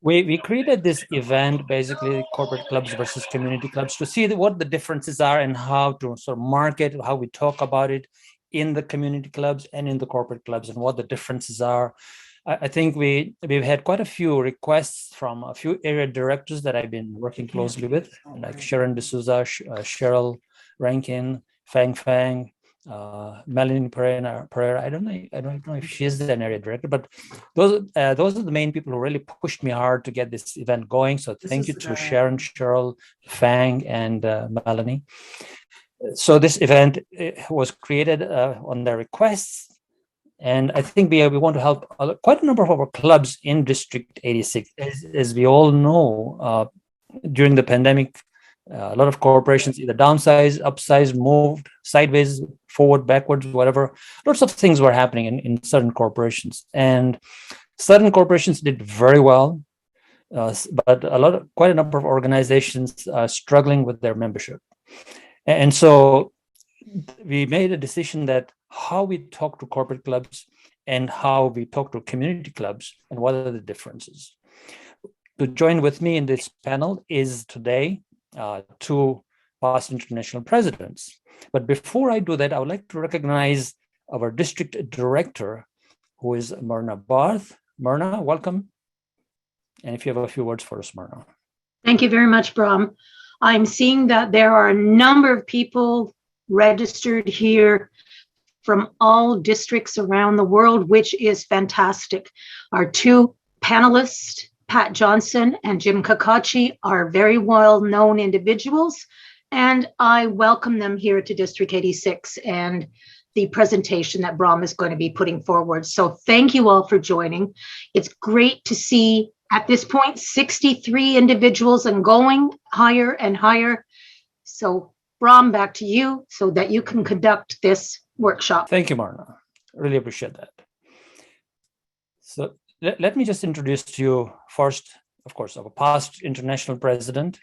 we created this event, basically corporate clubs versus community clubs, to see what the differences are and how to sort of market, how we talk about it in the community clubs and in the corporate clubs, and what the differences are. I think we've had quite a few requests from a few area directors that I've been working closely with, like Sharon D'Souza, Cheryl Rankin, Fang, Melanie Pereira. I don't know if she is an area director, but those are the main people who really pushed me hard to get this event going. So thank you to Sharon, Cheryl, Fang, and Melanie. So this event was created on their requests. And I think we want to help quite a number of our clubs in District 86. As we all know, during the pandemic, a lot of corporations either downsized, upsized, moved sideways, forward, backwards, whatever. Lots of things were happening in certain corporations. And certain corporations did very well, but quite a number of organizations are struggling with their membership. And so we made a decision that how we talk to corporate clubs and how we talk to community clubs and what are the differences. To join with me in this panel is today two past international presidents. But before I do that, I would like to recognize our district director, who is Myrna Barth. Myrna, welcome. And if you have a few words for us, Myrna. Thank you very much, Brahm. I'm seeing that there are a number of people registered here from all districts around the world, which is fantastic. Our two panelists, Pat Johnson and Jim Kokocki, are very well-known individuals, and I welcome them here to District 86 and the presentation that Brahm is going to be putting forward. So thank you all for joining. It's great to see, at this point, 63 individuals and going higher and higher. So Brahm, back to you so that you can conduct this workshop. Thank you, Myrna. Really appreciate that. So let me just introduce to you first, of course, our past international president,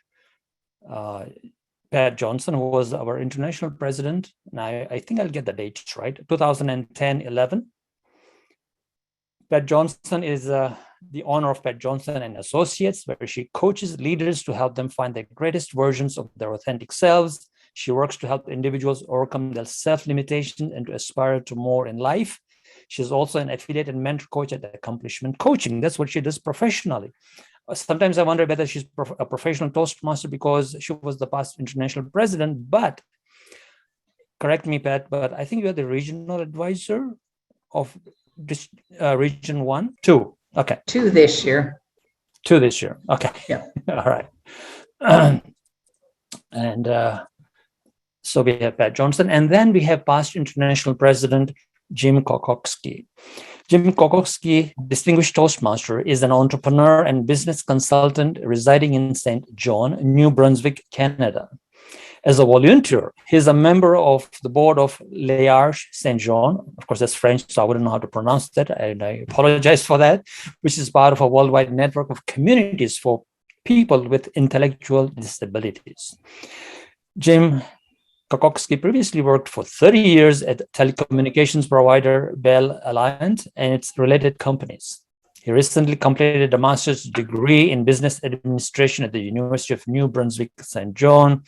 Pat Johnson, who was our international president. And I think I'll get the dates right, 2010-11. Pat Johnson is the owner of Pat Johnson and Associates, where she coaches leaders to help them find their greatest versions of their authentic selves. She works to help individuals overcome their self-limitation and to aspire to more in life. She's also an affiliate and mentor coach at Accomplishment Coaching. That's what she does professionally. Sometimes I wonder whether she's a professional Toastmaster because she was the past international president, but correct me, Pat, but I think you're the regional advisor of this, Region 1, 2. Okay. 2 this year. 2 this year. Okay. Yeah. All right. So we have Pat Johnson, and then we have past international president Jim Kokowski. Jim Kokowski, distinguished Toastmaster, is an entrepreneur and business consultant residing in St. John, New Brunswick, Canada. As a volunteer, he's a member of the board of L'Arche St. John. Of course, that's French, so I wouldn't know how to pronounce that, and I apologize for that, which is part of a worldwide network of communities for people with intellectual disabilities. Jim Kokowski previously worked for 30 years at telecommunications provider Bell Alliance and its related companies. He recently completed a master's degree in business administration at the University of New Brunswick, St. John.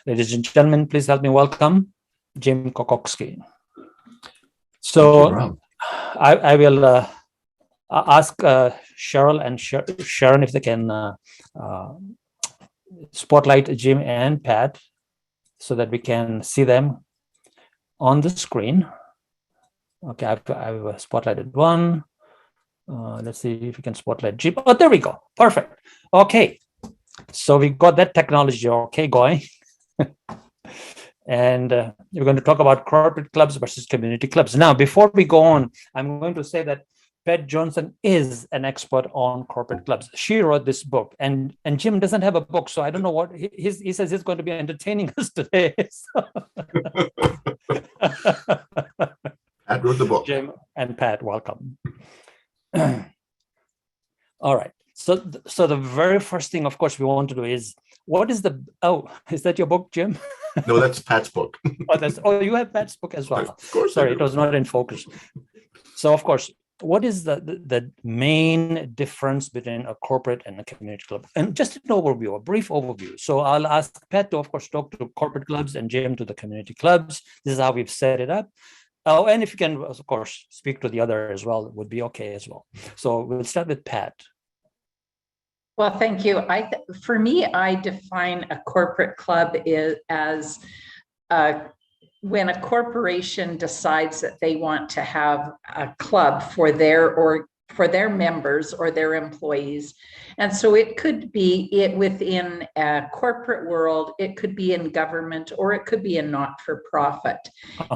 Ladies and gentlemen, please help me welcome Jim Kokowski. So I will ask Cheryl and Sharon if they can spotlight Jim and Pat, so that we can see them on the screen. Okay, I've spotlighted one. Let's see if we can spotlight Jim. Oh, there we go. Perfect. Okay, so we got that technology going. And we're going to talk about corporate clubs versus community clubs. Now, before we go on, I'm going to say that Pat Johnson is an expert on corporate clubs. She wrote this book, and Jim doesn't have a book, so I don't know what he says he's going to be entertaining us today. Pat wrote the book. Jim and Pat, welcome. All right. So the very first thing, of course, we want to do is, is that your book, Jim? No, that's Pat's book. You have Pat's book as well. Of course. Sorry, it was not in focus. So, of course, what is the main difference between a corporate and a community club? And just an overview, a brief overview. So I'll ask Pat to, of course, talk to corporate clubs and Jim to the community clubs. This is how we've set it up. Oh, and if you can, of course, speak to the other as well, it would be okay as well. So we'll start with Pat. Well, thank you. For me, I define a corporate club as when a corporation decides that they want to have a club for their members or their employees. And so it could be within a corporate world, it could be in government, or it could be a not-for-profit.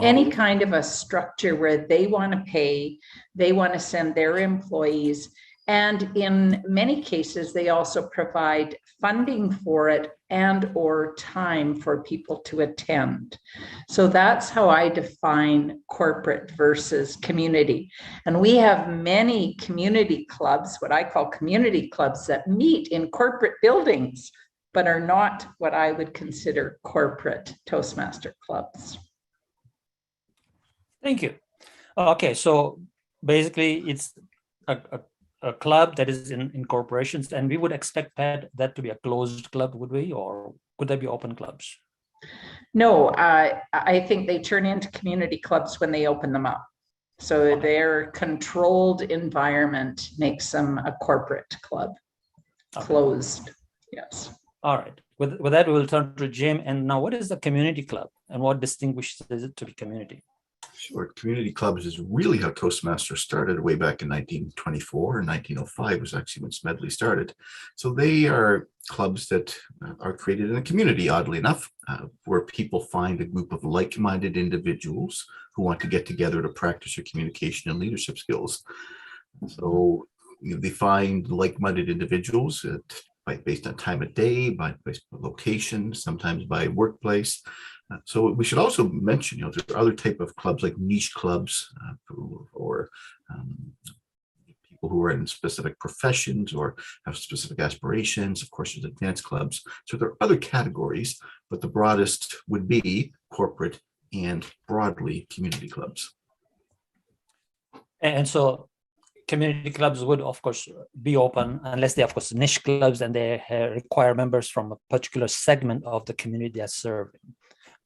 Any kind of a structure where they want to pay, they want to send their employees. And in many cases, they also provide funding for it and or time for people to attend. So that's how I define corporate versus community. And we have many community clubs, what I call community clubs, that meet in corporate buildings, but are not what I would consider corporate Toastmaster clubs. Thank you. Okay, so basically it's a club that is in corporations, and we would expect that to be a closed club, would we, or could there be open clubs? No, I think they turn into community clubs when they open them up. So their controlled environment makes them a corporate club, closed. Yes. All right. With that, we will turn to Jim. And now, what is a community club, and what distinguishes it to be community? Sure. Community clubs is really how Toastmasters started way back in 1924 and 1905 was actually when Smedley started. So they are clubs that are created in a community, oddly enough, where people find a group of like-minded individuals who want to get together to practice their communication and leadership skills. So they find like-minded individuals based on time of day, based on location, sometimes by workplace. So we should also mention, there are other type of clubs like niche clubs or people who are in specific professions or have specific aspirations. Of course, there's advanced clubs. So there are other categories, but the broadest would be corporate and broadly community clubs. And so community clubs would, of course, be open unless they, of course, niche clubs and they require members from a particular segment of the community they're serving.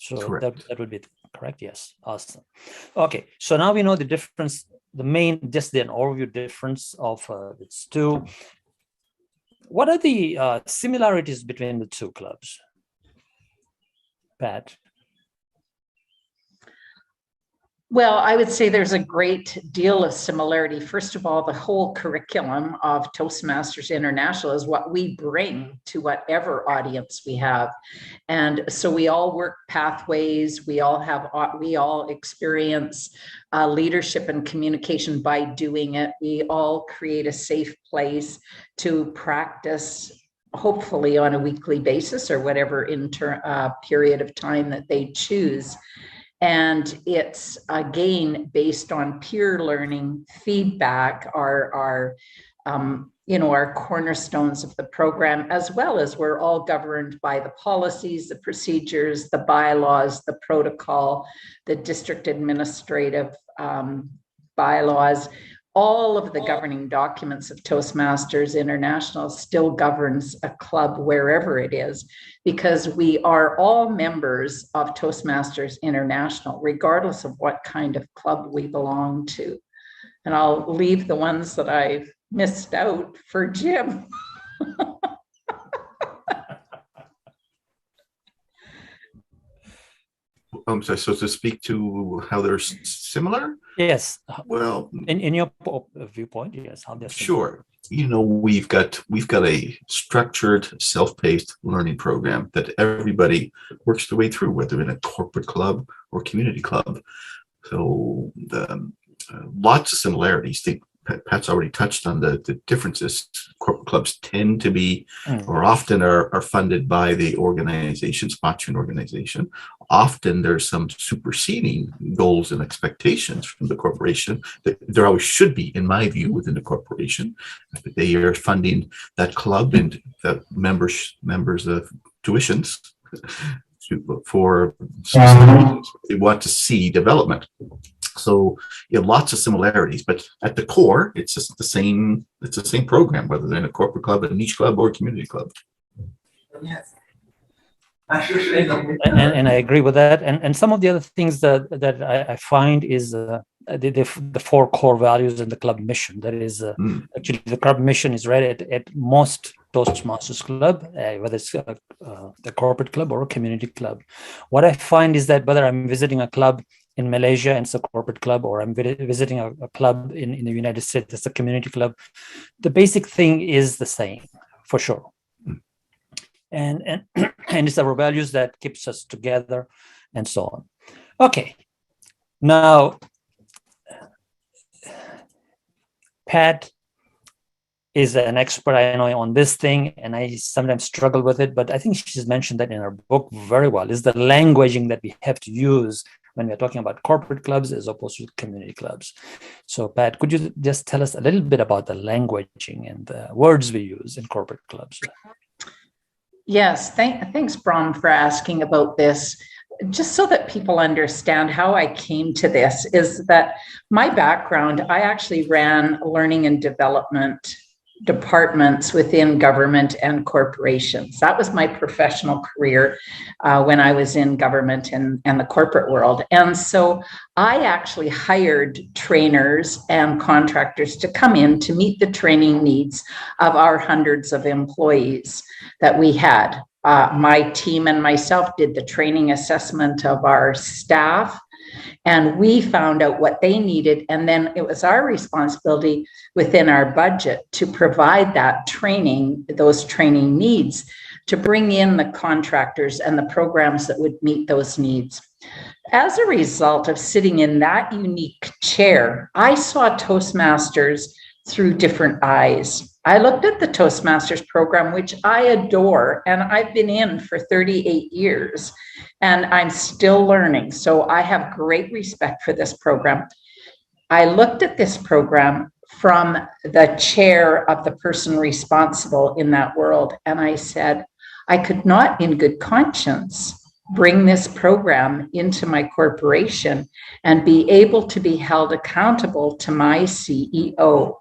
So that would be correct. Yes. Awesome. Okay. So now we know the difference, just the overview difference of its two. What are the similarities between the two clubs? Pat? Well, I would say there's a great deal of similarity. First of all, the whole curriculum of Toastmasters International is what we bring to whatever audience we have. And so we all work pathways. We all experience leadership and communication by doing it. We all create a safe place to practice, hopefully on a weekly basis or whatever period of time that they choose. And it's, again, based on peer learning feedback, our cornerstones of the program, as well as we're all governed by the policies, the procedures, the bylaws, the protocol, the district administrative bylaws. All of the governing documents of Toastmasters International still governs a club wherever it is, because we are all members of Toastmasters International, regardless of what kind of club we belong to. And I'll leave the ones that I've missed out for Jim. So to speak to how they're similar? Yes. Well, in your viewpoint, yes. How they're sure. We've got a structured, self-paced learning program that everybody works their way through, whether in a corporate club or community club. So lots of similarities. Pat's already touched on the differences. Corporate clubs tend to be, or often are funded by the organization, sponsoring organization. Often there's some superseding goals and expectations from the corporation that there always should be, in my view, within the corporation. They are funding that club and the members of tuitions for specific reasons. They want to see development. So you have lots of similarities, but at the core, it's just the same. It's the same program, whether they're in a corporate club, a niche club, or a community club. Yes. And I agree with that. And some of the other things that I find is the four core values in the club mission. That is actually the club mission is read at most Toastmasters club, whether it's a corporate club or a community club. What I find is that whether I'm visiting a club in Malaysia and it's a corporate club, or I'm visiting a club in the United States, it's a community club, the basic thing is the same, for sure. And it's our values that keeps us together and so on. Okay, now Pat is an expert, I know, on this thing, and I sometimes struggle with it, but I think she's mentioned that in her book very well, is the languaging that we have to use when we're talking about corporate clubs as opposed to community clubs. So Pat, could you just tell us a little bit about the languaging and the words we use in corporate clubs? Yes, thanks, Bram, for asking about this. Just so that people understand how I came to this, is that my background, I actually ran learning and development departments within government and corporations. That was my professional career when I was in government and the corporate world. And so I actually hired trainers and contractors to come in to meet the training needs of our hundreds of employees that we had. My team and myself did the training assessment of our staff, and we found out what they needed. And then it was our responsibility within our budget to provide that training, those training needs, to bring in the contractors and the programs that would meet those needs. As a result of sitting in that unique chair, I saw Toastmasters through different eyes. I looked at the Toastmasters program, which I adore, and I've been in for 38 years, and I'm still learning. So I have great respect for this program. I looked at this program from the chair of the person responsible in that world, and I said, I could not in good conscience bring this program into my corporation and be able to be held accountable to my CEO.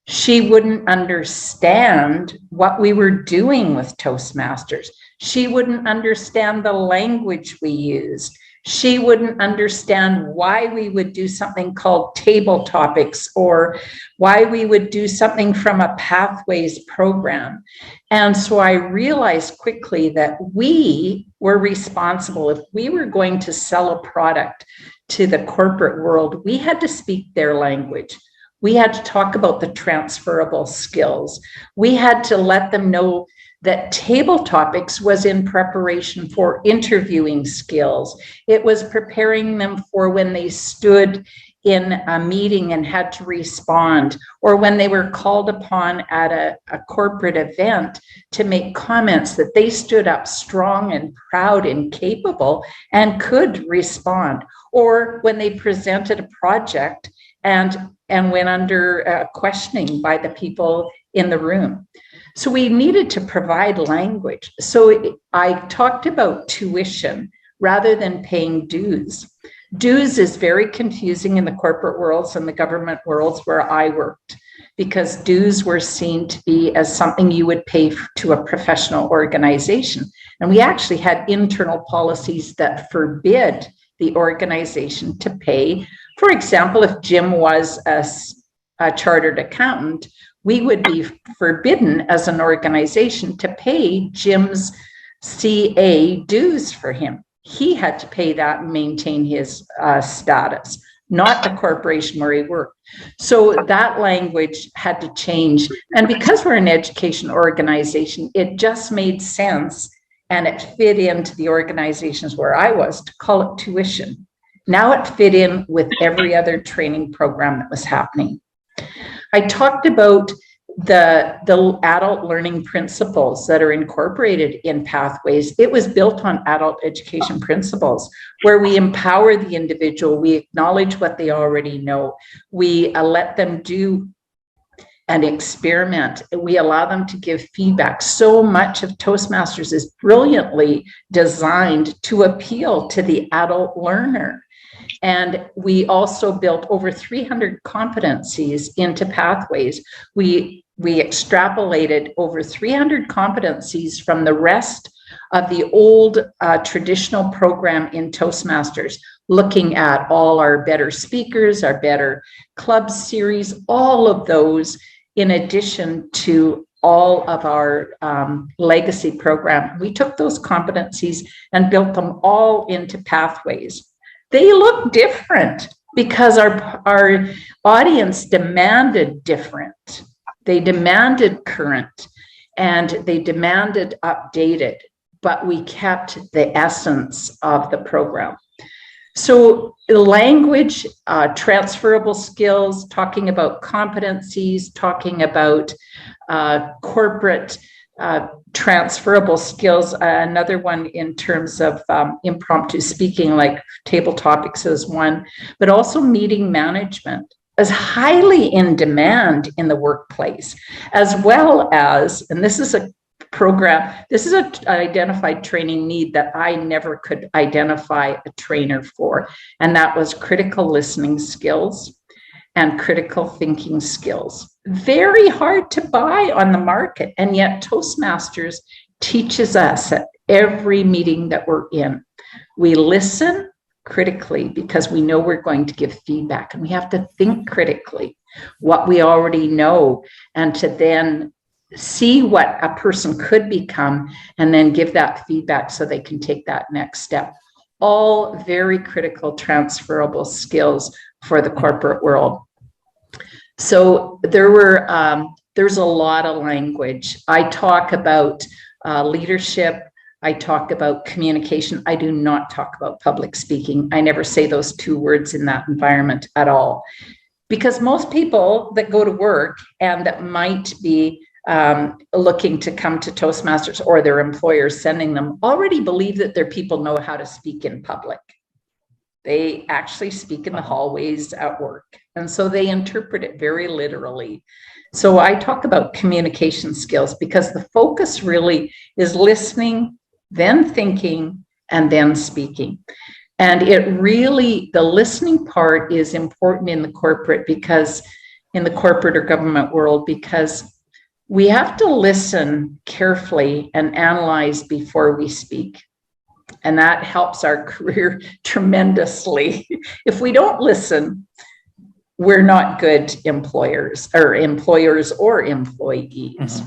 She wouldn't understand what we were doing with Toastmasters. She wouldn't understand the language we used. She wouldn't understand why we would do something called table topics, or why we would do something from a pathways program. And so I realized quickly that we were responsible. If we were going to sell a product to the corporate world, we had to speak their language. We had to talk about the transferable skills. We had to let them know that table topics was in preparation for interviewing skills. It was preparing them for when they stood in a meeting and had to respond, or when they were called upon at a corporate event to make comments, that they stood up strong and proud and capable and could respond, or when they presented a project and went under questioning by the people in the room. So we needed to provide language. So I talked about tuition rather than paying dues. Dues is very confusing in the corporate worlds and the government worlds where I worked, because dues were seen to be as something you would pay to a professional organization. And we actually had internal policies that forbid the organization to pay. For example, if Jim was a chartered accountant, we would be forbidden as an organization to pay Jim's CA dues for him. He had to pay that and maintain his status, not the corporation where he worked. So that language had to change. And because we're an education organization, it just made sense, and it fit into the organizations where I was, to call it tuition. Now it fit in with every other training program that was happening. I talked about the adult learning principles that are incorporated in Pathways. It was built on adult education principles, where we empower the individual, we acknowledge what they already know, we let them do an experiment, we allow them to give feedback. So much of Toastmasters is brilliantly designed to appeal to the adult learner. And we also built over 300 competencies into pathways. We extrapolated over 300 competencies from the rest of the old traditional program in Toastmasters, looking at all our better speakers, our better club series, all of those, in addition to all of our legacy program. We took those competencies and built them all into pathways. They look different because our audience demanded different. They demanded current, and they demanded updated, but we kept the essence of the program. So the language, transferable skills, talking about competencies, talking about corporate transferable skills, another one in terms of impromptu speaking, like table topics is one, but also meeting management is highly in demand in the workplace, as well as, and this is a program, this is an identified training need that I never could identify a trainer for, and that was critical listening skills and critical thinking skills. Very hard to buy on the market, and yet Toastmasters teaches us at every meeting that we're in. We listen critically because we know we're going to give feedback, and we have to think critically what we already know, and to then see what a person could become and then give that feedback so they can take that next step. All very critical transferable skills for the corporate world. So there's a lot of language. I talk about leadership. I talk about communication. I do not talk about public speaking. I never say those two words in that environment at all, because most people that go to work and that might be looking to come to Toastmasters, or their employers sending them, already believe that their people know how to speak in public. They actually speak in the hallways at work. And so they interpret it very literally. So I talk about communication skills because the focus really is listening, then thinking, and then speaking. And it really, the listening part is important in the corporate, because in the corporate or government world, because we have to listen carefully and analyze before we speak. And that helps our career tremendously. If we don't listen, we're not good employers or employees. Mm-hmm.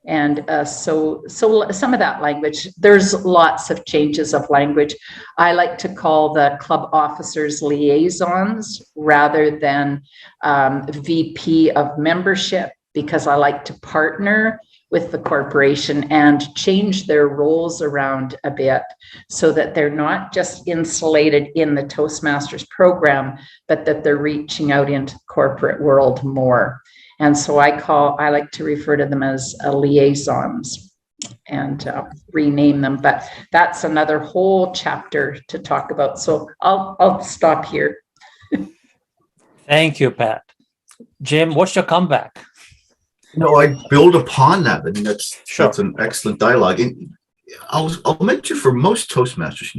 And so some of that language, there's lots of changes of language. I like to call the club officers liaisons rather than VP of membership, because I like to partner with the corporation and change their roles around a bit so that they're not just insulated in the Toastmasters program, but that they're reaching out into the corporate world more. And so I like to refer to them as liaisons and rename them, but that's another whole chapter to talk about. So I'll stop here. Thank you, Pat. Jim, what's your comeback? No, I build upon that. I mean, that's an excellent dialogue. And I'll mention, for most Toastmasters,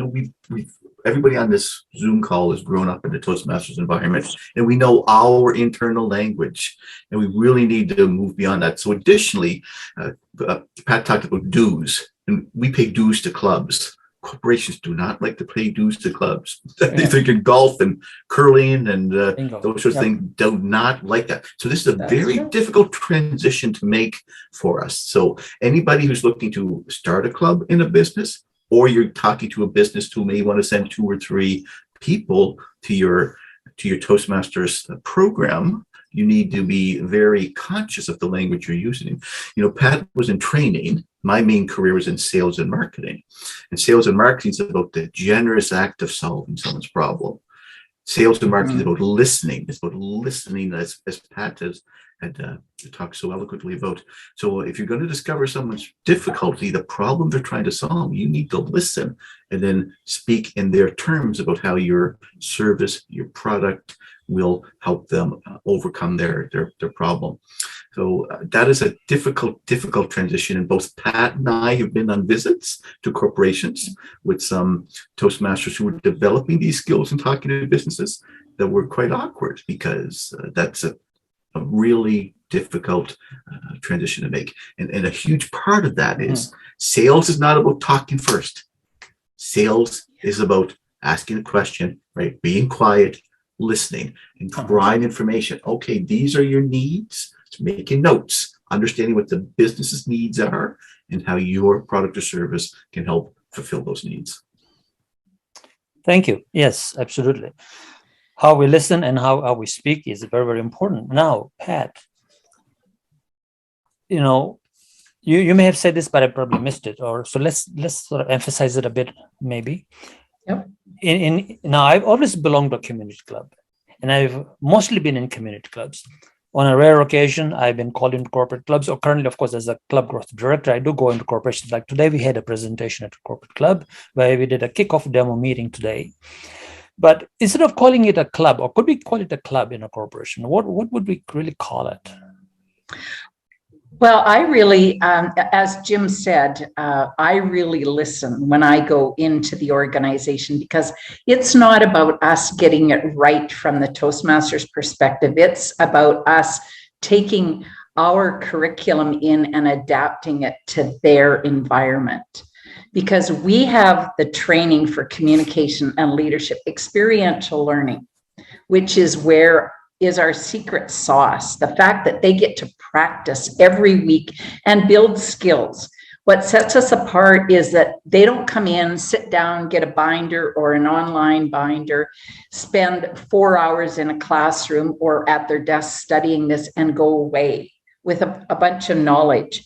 everybody on this Zoom call has grown up in the Toastmasters environment, and we know our internal language, and we really need to move beyond that. So additionally, Pat talked about dues, and we pay dues to clubs. Corporations do not like to pay dues to clubs. They think in golf and curling and those sorts of things do not like that. So this is a very difficult transition to make for us. So anybody who's looking to start a club in a business, or you're talking to a business who may want to send 2 or 3 people to your Toastmasters program, you need to be very conscious of the language you're using. Pat was in training. My main career was in sales and marketing. And sales and marketing is about the generous act of solving someone's problem. Sales and marketing is about listening. It's about listening, as Pat had talked so eloquently about. So if you're going to discover someone's difficulty, the problem they're trying to solve, you need to listen and then speak in their terms about how your service, your product will help them overcome their problem. So that is a difficult transition. And both Pat and I have been on visits to corporations with some Toastmasters who were developing these skills and talking to businesses that were quite awkward, because that's a really difficult transition to make. And a huge part of that is sales is not about talking first. Sales is about asking a question, right? Being quiet, listening, and providing information. Okay, these are your needs. Making notes, understanding what the business's needs are, and how your product or service can help fulfill those needs. Thank you. Yes, absolutely. How we listen and how we speak is very, very important. Now, Pat, you may have said this, but I probably missed it. Or so let's sort of emphasize it a bit, maybe. Yep. Now, I've always belonged to a community club, and I've mostly been in community clubs. On a rare occasion, I've been called into corporate clubs, or currently, of course, as a club growth director, I do go into corporations. Like today, we had a presentation at a corporate club where we did a kickoff demo meeting today. But instead of calling it a club, or could we call it a club in a corporation? What would we really call it? Well, I really, as Jim said, I really listen when I go into the organization, because it's not about us getting it right from the Toastmasters perspective. It's about us taking our curriculum in and adapting it to their environment. Because we have the training for communication and leadership, experiential learning, which is where is our secret sauce, the fact that they get to practice every week and build skills. What sets us apart is that they don't come in, sit down, get a binder or an online binder, spend 4 hours in a classroom or at their desk studying this and go away with a bunch of knowledge.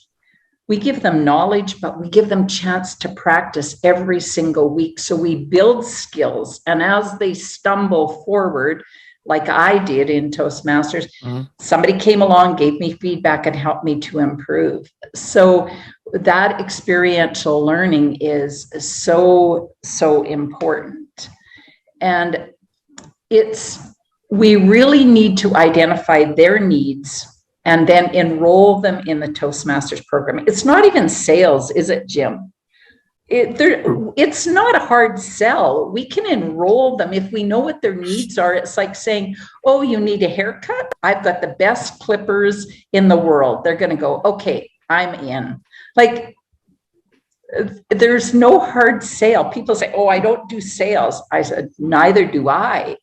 We give them knowledge, but we give them chance to practice every single week. So we build skills, and as they stumble forward, like I did in Toastmasters, somebody came along, gave me feedback, and helped me to improve. So that experiential learning is so important. And we really need to identify their needs and then enroll them in the Toastmasters program. It's not even sales, is it, Jim? It's not a hard sell. We can enroll them if we know what their needs are. It's like saying, oh, you need a haircut? I've got the best clippers in the world. They're going to go, okay, I'm in. Like, there's no hard sale. People say, oh, I don't do sales. I said, neither do I.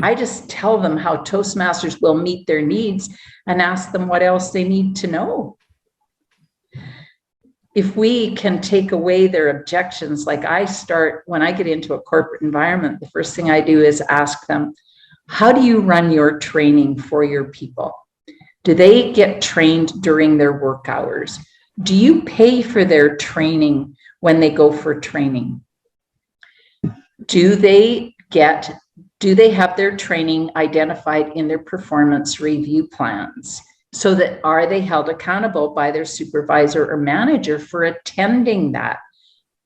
I just tell them how Toastmasters will meet their needs and ask them what else they need to know. If we can take away their objections, like when I get into a corporate environment, the first thing I do is ask them, how do you run your training for your people? Do they get trained during their work hours? Do you pay for their training when they go for training? Do they have their training identified in their performance review plans? So that are they held accountable by their supervisor or manager for attending that?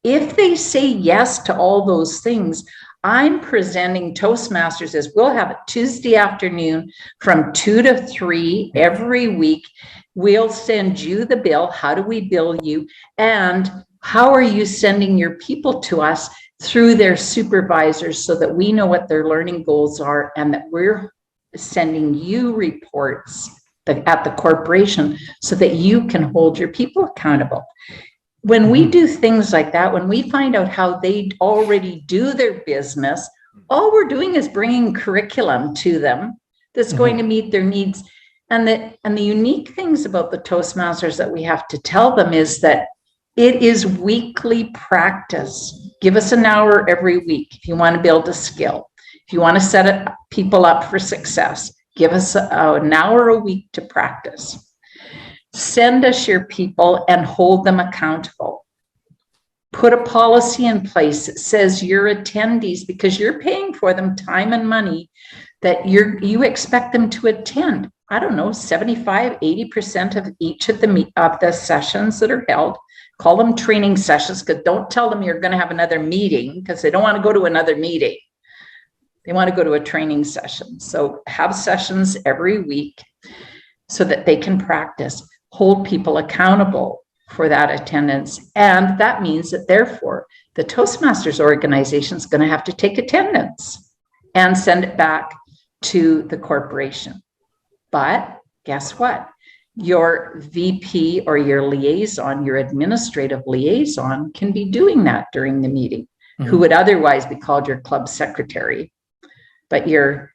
If they say yes to all those things, I'm presenting Toastmasters as we'll have it Tuesday afternoon from 2 to 3 every week. We'll send you the bill. How do we bill you? And how are you sending your people to us through their supervisors so that we know what their learning goals are and that we're sending you reports at the corporation so that you can hold your people accountable. When we do things like that, when we find out how they already do their business, all we're doing is bringing curriculum to them that's going to meet their needs. And the unique things about the Toastmasters that we have to tell them is that it is weekly practice. Give us an hour every week if you want to build a skill. If you want to set people up for success, give us an hour a week to practice. Send us your people and hold them accountable. Put a policy in place that says your attendees, because you're paying for them time and money, that you expect them to attend. I don't know, 75, 80% of each of the sessions that are held. Call them training sessions, because don't tell them you're going to have another meeting, because they don't want to go to another meeting. They want to go to a training session. So have sessions every week so that they can practice, hold people accountable for that attendance. And that means that therefore the Toastmasters organization is going to have to take attendance and send it back to the corporation. But guess what? Your VP or your liaison, your administrative liaison, can be doing that during the meeting, who would otherwise be called your club secretary. But your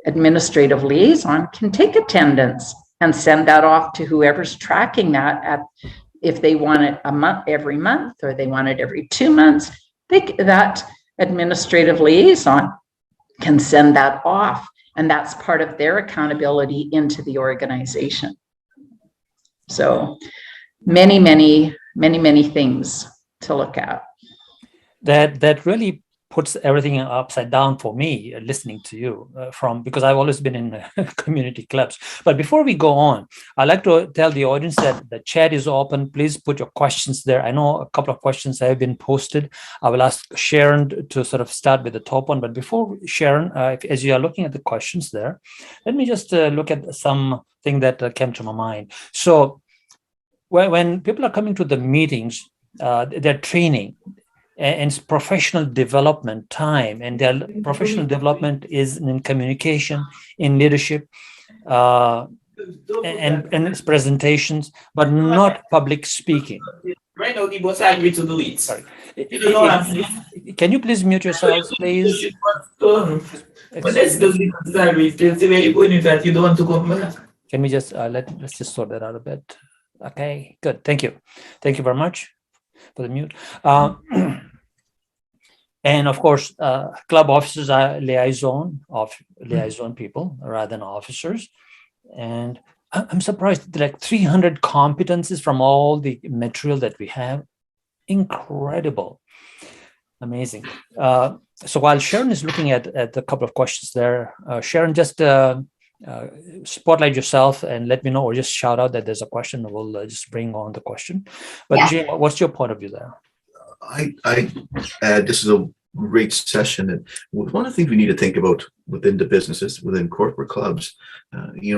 administrative liaison can take attendance and send that off to whoever's tracking that if they want it a month, every month, or they want it every 2 months, that administrative liaison can send that off. And that's part of their accountability into the organization. So many things to look at. That really puts everything upside down for me listening to you because I've always been in community clubs. But before we go on, I'd like to tell the audience that the chat is open. Please put your questions there. I know a couple of questions have been posted. I will ask Sharon to sort of start with the top one. But before Sharon, as you are looking at the questions there, let me just look at something that came to my mind. So when people are coming to the meetings, they're training, and it's professional development time, and their professional development is in communication, in leadership, and it's presentations, but not public speaking. Right now, the boss agree to do it. Sorry. You know what I'm saying? Can you please mute yourselves, please? But let's do the salary. Still see where you're going with that. You don't want to come back. Can we just let's just sort that out a bit? Okay, good. Thank you very much for the mute. And of course, club officers are liaison people rather than officers. And I'm surprised, like 300 competencies from all the material that we have. Incredible. Amazing. So while Sharon is looking at a couple of questions there, Sharon, just spotlight yourself and let me know, or just shout out that there's a question, and we'll just bring on the question. But Yeah. Jim, what's your point of view there? This is a great session, and one of the things we need to think about within the businesses, within corporate clubs,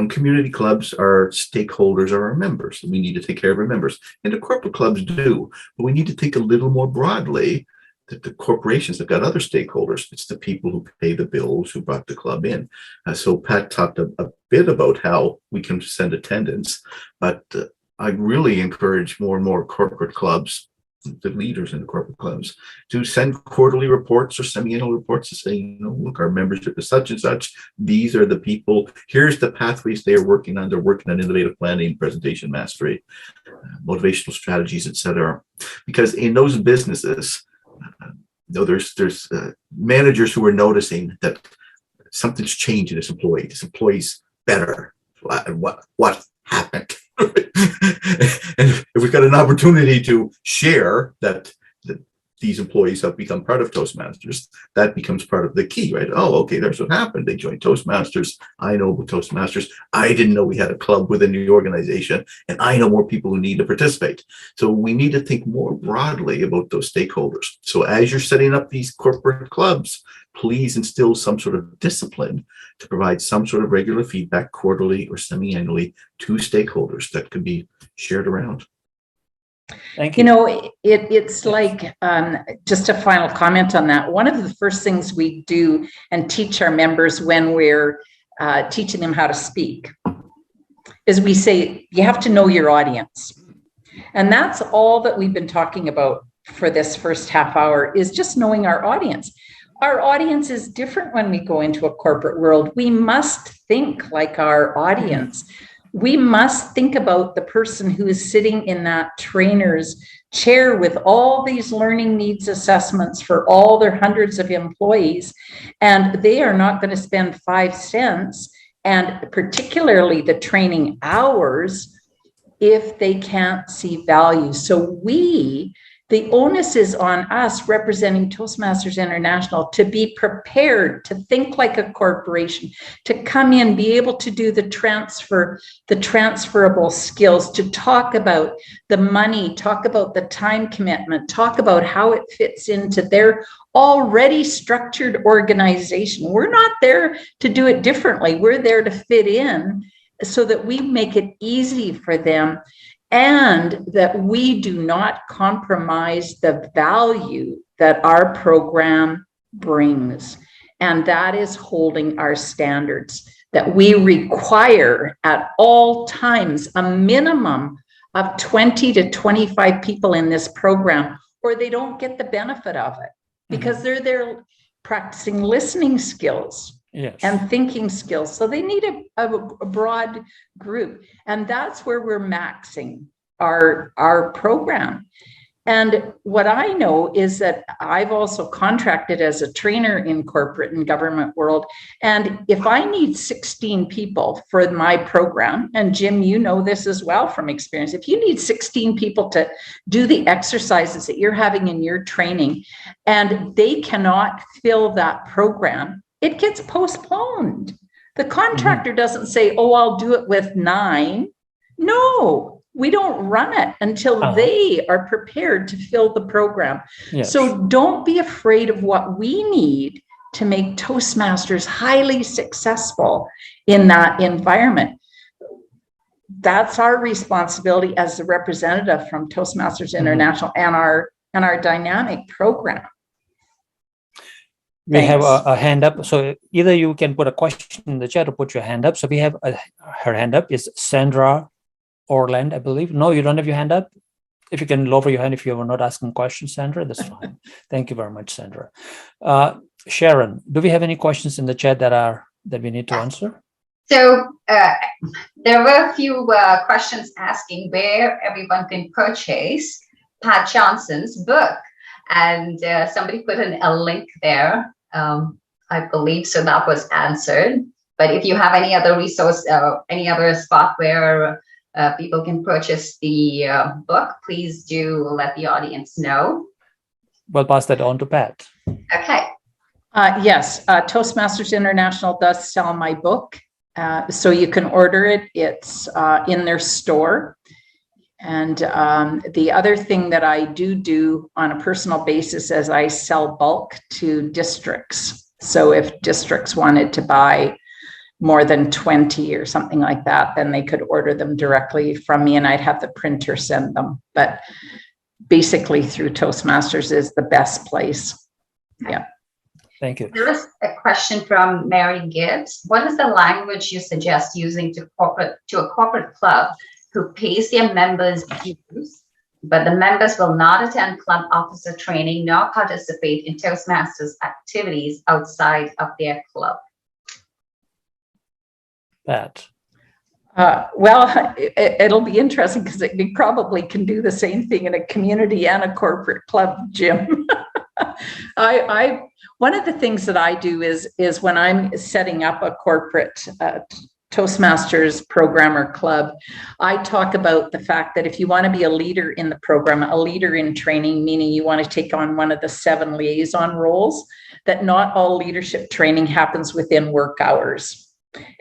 community clubs, our stakeholders are our members. We need to take care of our members, and the corporate clubs do. But we need to think a little more broadly that the corporations have got other stakeholders. It's the people who pay the bills, who brought the club in. So Pat talked a bit about how we can send attendance, but I really encourage more and more corporate clubs, the leaders in the corporate clubs, to send quarterly reports or semi-annual reports to say, look, our membership is such and such. These are the people. Here's the pathways they are working on. They're working on innovative planning, presentation mastery, motivational strategies, etc. Because in those businesses, there's managers who are noticing that something's changed in this employee. This employee's better. What happened? And if we've got an opportunity to share that these employees have become part of Toastmasters, that becomes part of the key, right? Oh, okay, that's what happened. They joined Toastmasters. I know about Toastmasters. I didn't know we had a club within the organization, and I know more people who need to participate. So we need to think more broadly about those stakeholders. So as you're setting up these corporate clubs, please instill some sort of discipline to provide some sort of regular feedback, quarterly or semi-annually, to stakeholders that can be shared around. Thank you. It's like, just a final comment on that. One of the first things we do and teach our members when we're teaching them how to speak is we say, you have to know your audience. And that's all that we've been talking about for this first half hour, is just knowing our audience. Our audience is different when we go into a corporate world. We must think like our audience. We must think about the person who is sitting in that trainer's chair with all these learning needs assessments for all their hundreds of employees, and they are not going to spend 5 cents, and particularly the training hours, if they can't see value. So we the onus is on us representing Toastmasters International to be prepared, to think like a corporation, to come in, be able to do the transferable skills, to talk about the money, talk about the time commitment, talk about how it fits into their already structured organization. We're not there to do it differently. We're there to fit in so that we make it easy for them, and that we do not compromise the value that our program brings. And that is holding our standards, that we require at all times a minimum of 20 to 25 people in this program, or they don't get the benefit of it, because they're there practicing listening skills. Yes. And thinking skills. So they need a broad group. And that's where we're maxing our program. And what I know is that I've also contracted as a trainer in corporate and government world. And if I need 16 people for my program, and Jim, you know this as well from experience, if you need 16 people to do the exercises that you're having in your training, and they cannot fill that program, it gets postponed. The contractor doesn't say, oh, I'll do it with 9. No, we don't run it until they are prepared to fill the program. Yes. So don't be afraid of what we need to make Toastmasters highly successful in that environment. That's our responsibility as the representative from Toastmasters International and our dynamic program. We have a hand up. So either you can put a question in the chat or put your hand up. So we have her hand up is Sandra Orland, I believe. No, you don't have your hand up. If you can lower your hand if you are not asking questions, Sandra, that's fine. Thank you very much, Sandra. Sharon, do we have any questions in the chat that we need to answer? So there were a few questions asking where everyone can purchase Pat Johnson's book. And somebody put in a link there, I believe, so that was answered. But if you have any other resource, any other spot where people can purchase the book, please do let the audience know. We'll pass that on to Pat. Okay. Yes, Toastmasters International does sell my book, so you can order it. It's in their store. And the other thing that I do on a personal basis is I sell bulk to districts. So if districts wanted to buy more than 20 or something like that, then they could order them directly from me and I'd have the printer send them. But basically through Toastmasters is the best place. Yeah. Thank you. There is a question from Mary Gibbs. What is the language you suggest using to a corporate club who pays their members dues, but the members will not attend club officer training nor participate in Toastmasters activities outside of their club? Pat. Well, it'll be interesting because we probably can do the same thing in a community and a corporate club, Jim. One of the things that I do is when I'm setting up a corporate Toastmasters program or club, I talk about the fact that if you want to be a leader in the program, a leader in training, meaning you want to take on one of the 7 liaison roles, that not all leadership training happens within work hours.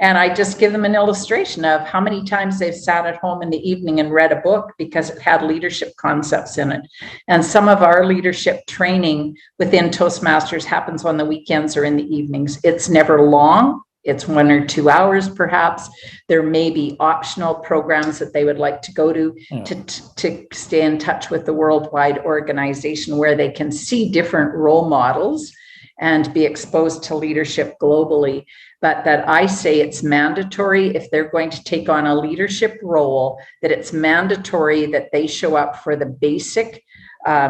And I just give them an illustration of how many times they've sat at home in the evening and read a book because it had leadership concepts in it. And some of our leadership training within Toastmasters happens on the weekends or in the evenings. It's never long. It's 1 or 2 hours, perhaps. There may be optional programs that they would like to go to stay in touch with the worldwide organization where they can see different role models and be exposed to leadership globally. But that I say it's mandatory if they're going to take on a leadership role, that it's mandatory that they show up for the basic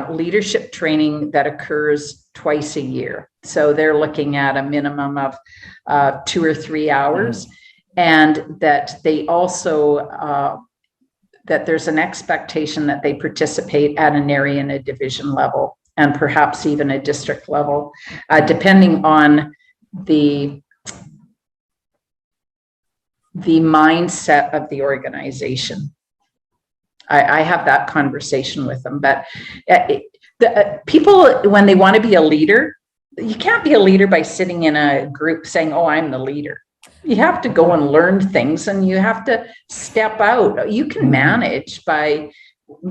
leadership training that occurs twice a year. So they're looking at a minimum of 2 or 3 hours, and that they also, that there's an expectation that they participate at an area and a division level, and perhaps even a district level, depending on the mindset of the organization. I have that conversation with them. But people, when they want to be a leader, you can't be a leader by sitting in a group saying, oh, I'm the leader. You have to go and learn things, and you have to step out. You can manage by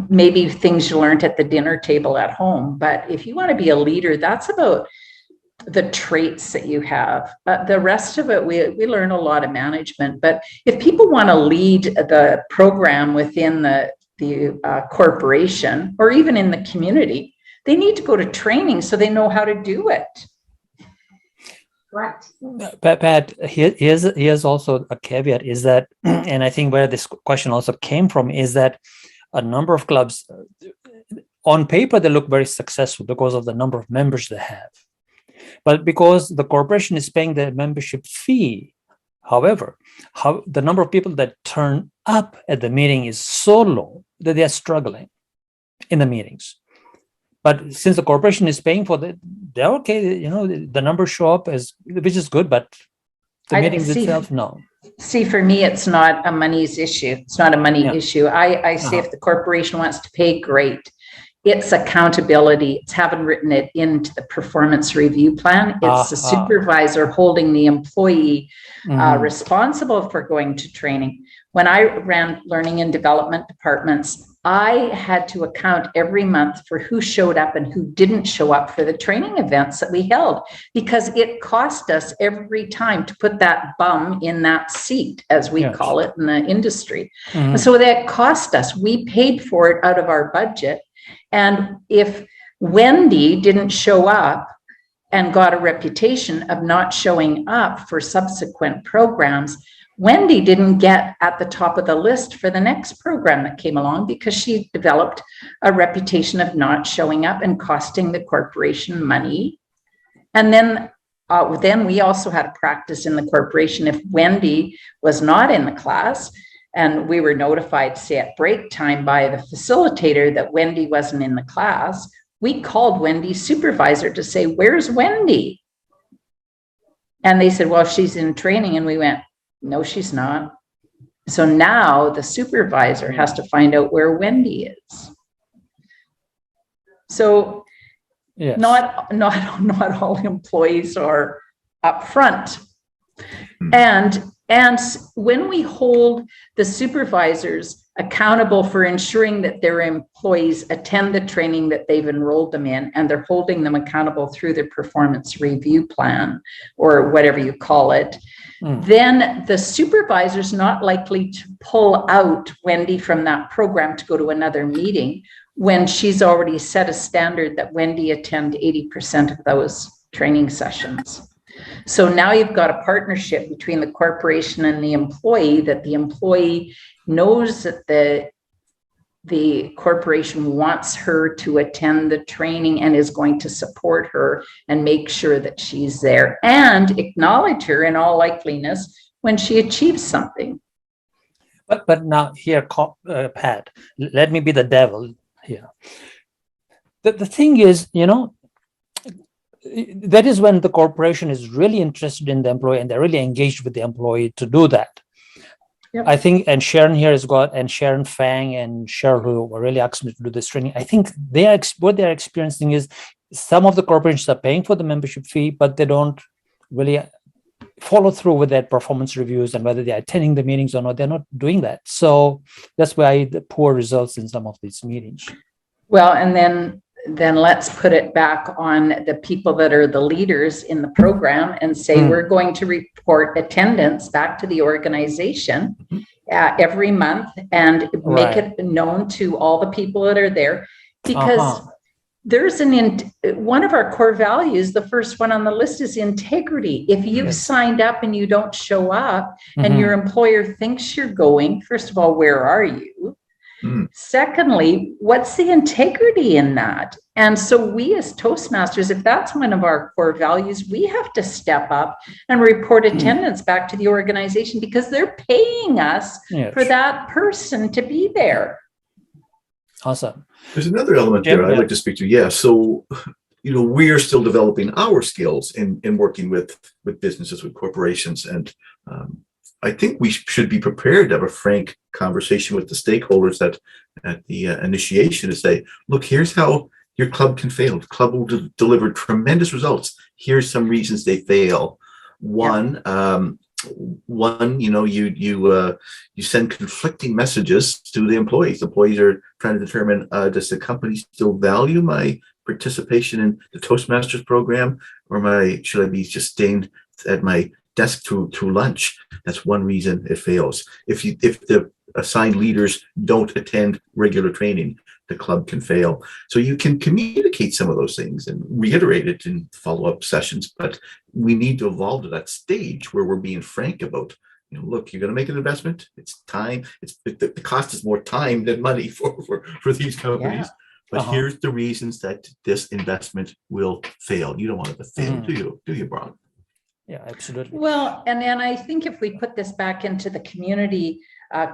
maybe things you learned at the dinner table at home. But if you want to be a leader, that's about the traits that you have. The rest of it, we learn a lot of management. But if people want to lead the program within the corporation or even in the community, they need to go to training so they know how to do it. Right. Pat, here's also a caveat is that, and I think where this question also came from is that a number of clubs, on paper, they look very successful because of the number of members they have. But because the corporation is paying the membership fee, however, the number of people that turn up at the meeting is so low that they are struggling in the meetings. But since the corporation is paying for they're okay, the numbers show up which is good, but the meetings itself, no. See, for me, it's not a money's issue. It's not a money issue. I say if the corporation wants to pay, great. It's accountability. It's having written it into the performance review plan. It's the supervisor holding the employee responsible for going to training. When I ran learning and development departments, I had to account every month for who showed up and who didn't show up for the training events that we held, because it cost us every time to put that bum in that seat, as we call it in the industry. And so that cost us. We paid for it out of our budget. And if Wendy didn't show up and got a reputation of not showing up for subsequent programs, Wendy didn't get at the top of the list for the next program that came along because she developed a reputation of not showing up and costing the corporation money. And then we also had a practice in the corporation. If Wendy was not in the class and we were notified, say at break time by the facilitator that Wendy wasn't in the class, we called Wendy's supervisor to say, where's Wendy? And they said, well, she's in training. And we went, no, she's not. So now the supervisor has to find out where Wendy is. So not all employees are upfront. And when we hold the supervisors accountable for ensuring that their employees attend the training that they've enrolled them in, and they're holding them accountable through the performance review plan or whatever you call it, then the supervisor's not likely to pull out Wendy from that program to go to another meeting when she's already set a standard that Wendy attend 80% of those training sessions. So now you've got a partnership between the corporation and the employee, that the employee knows that the corporation wants her to attend the training and is going to support her and make sure that she's there and acknowledge her in all likeliness when she achieves something. But now here, Pat, let me be the devil here. The thing is, that is when the corporation is really interested in the employee and they're really engaged with the employee to do that. Yep. I think, and Sharon here has got, and Sharon Fang and Cheryl, who were really asked me to do this training. I think what they're experiencing is some of the corporations are paying for the membership fee, but they don't really follow through with their performance reviews and whether they're attending the meetings or not. They're not doing that. So that's why the poor results in some of these meetings. Well, and then let's put it back on the people that are the leaders in the program and say, we're going to report attendance back to the organization every month and make it known to all the people that are there, because there's one of our core values, the first one on the list, is integrity. If you've signed up and you don't show up and your employer thinks you're going, first of all, where are you? Secondly, what's the integrity in that? And so we as Toastmasters, if that's one of our core values, we have to step up and report attendance back to the organization because they're paying us for that person to be there. Awesome. There's another element there I'd like to speak to. Yeah. So, we are still developing our skills in working with businesses, with corporations, and I think we should be prepared to have a frank conversation with the stakeholders at the initiation to say, look, here's how your club can fail. The club will deliver tremendous results. Here's some reasons they fail. One, you send conflicting messages to the employees. The employees are trying to determine, does the company still value my participation in the Toastmasters program, or should I be just staying at my desk to lunch? That's one reason it fails. If the assigned leaders don't attend regular training, the club can fail. So you can communicate some of those things and reiterate it in follow-up sessions, but we need to evolve to that stage where we're being frank about, look, you're going to make an investment. It's time. The cost is more time than money for these companies. Yeah. But here's the reasons that this investment will fail. You don't want it to fail, do you? Do you, Brian? Yeah, absolutely. Well, and I think if we put this back into the community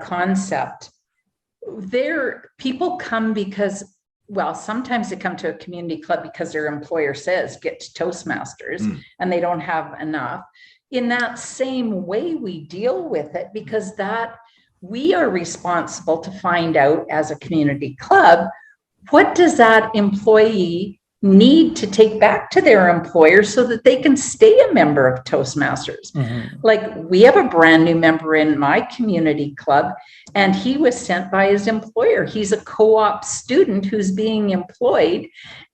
concept, people come because, well, sometimes they come to a community club because their employer says, get to Toastmasters, and they don't have enough. In that same way, we deal with it because we are responsible to find out as a community club, what does that employee need to take back to their employer so that they can stay a member of Toastmasters. Like, we have a brand new member in my community club, and he was sent by his employer. He's a co-op student who's being employed,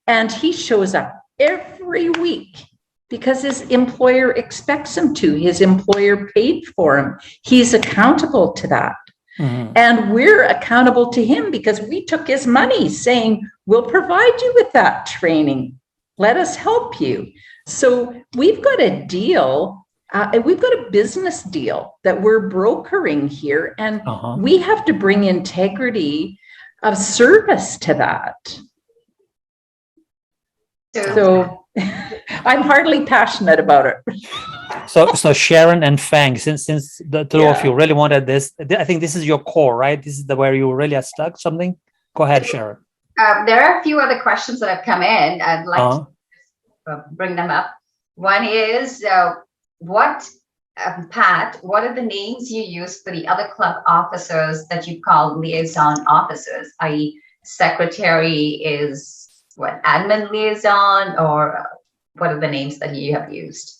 and he shows up every week because his employer expects him to. His employer paid for him. He's accountable to that. And we're accountable to him because we took his money, saying, we'll provide you with that training. Let us help you. So we've got a deal. We've got a business deal that we're brokering here. And we have to bring integrity of service to that. So I'm hardly passionate about it. So Sharon and Fang, since the two of you really wanted this, I think this is your core, right? This is where you really are stuck. Something. Go ahead, Sharon. There are a few other questions that have come in. I'd like to bring them up. One is, Pat, what are the names you use for the other club officers that you call liaison officers? I.e., secretary is what, admin liaison, or what are the names that you have used?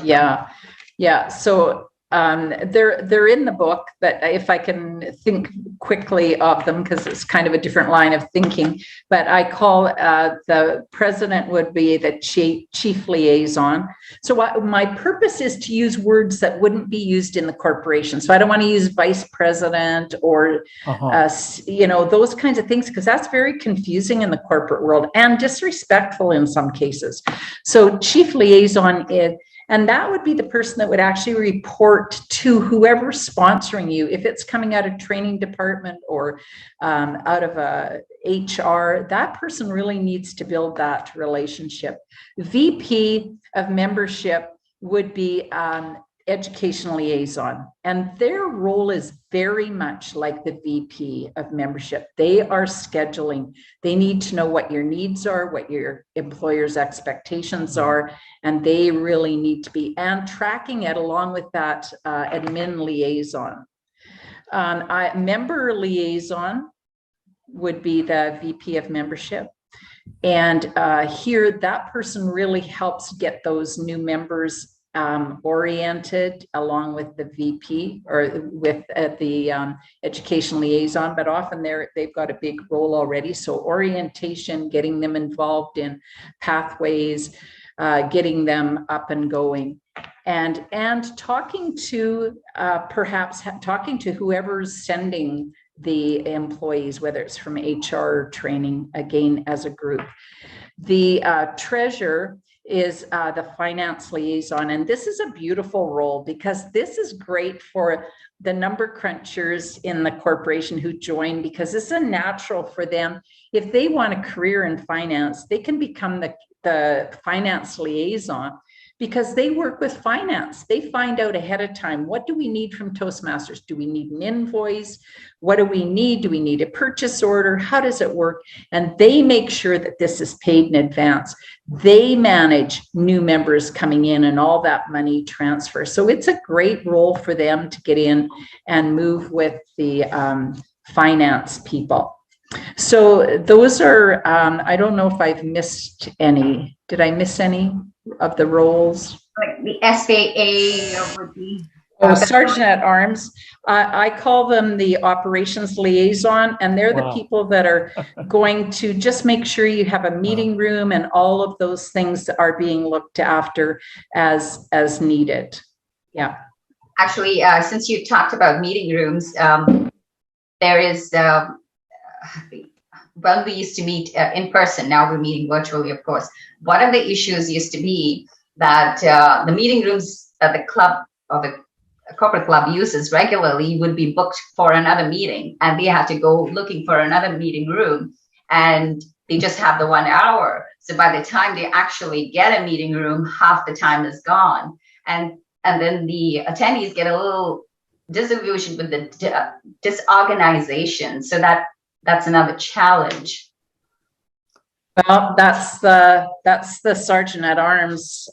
Yeah. So they're in the book, but if I can think quickly of them, because it's kind of a different line of thinking, but I call the president would be the chief liaison. So my purpose is to use words that wouldn't be used in the corporation. So I don't want to use vice president or, those kinds of things, because that's very confusing in the corporate world and disrespectful in some cases. So chief liaison and that would be the person that would actually report to whoever's sponsoring you. If it's coming out of training department or out of a HR, that person really needs to build that relationship. VP of membership would be education liaison, and their role is very much like the VP of membership. They are scheduling. They need to know what your needs are, what your employer's expectations are, and they really need to be tracking it along with that admin liaison. Member liaison would be the VP of membership. And here, that person really helps get those new members oriented along with the VP or with the education liaison, but often they've got a big role already. So orientation, getting them involved in pathways, getting them up and going, and talking to talking to whoever's sending the employees, whether it's from HR or training, again, as a group. The treasurer is the finance liaison. And this is a beautiful role because this is great for the number crunchers in the corporation who join, because this is a natural for them. If they want a career in finance, they can become the finance liaison, because they work with finance. They find out ahead of time, what do we need from Toastmasters? Do we need an invoice? What do we need? Do we need a purchase order? How does it work? And they make sure that this is paid in advance. They manage new members coming in and all that money transfer. So it's a great role for them to get in and move with the finance people. So those are, I don't know if I've missed any. Did I miss any of the roles? Like the SAA would be. Oh, Sergeant at Arms. I call them the operations liaison, and they're the people that are going to just make sure you have a meeting room and all of those things are being looked after as needed. Yeah. Actually, since you talked about meeting rooms, there is, when we used to meet in person, now we're meeting virtually, of course. One of the issues used to be that the meeting rooms that the club or the corporate club uses regularly would be booked for another meeting, and they had to go looking for another meeting room, and they just have the 1 hour. So by the time they actually get a meeting room, half the time is gone. And then the attendees get a little disillusioned with the disorganization. So that's another challenge. Well, that's the Sergeant at Arms,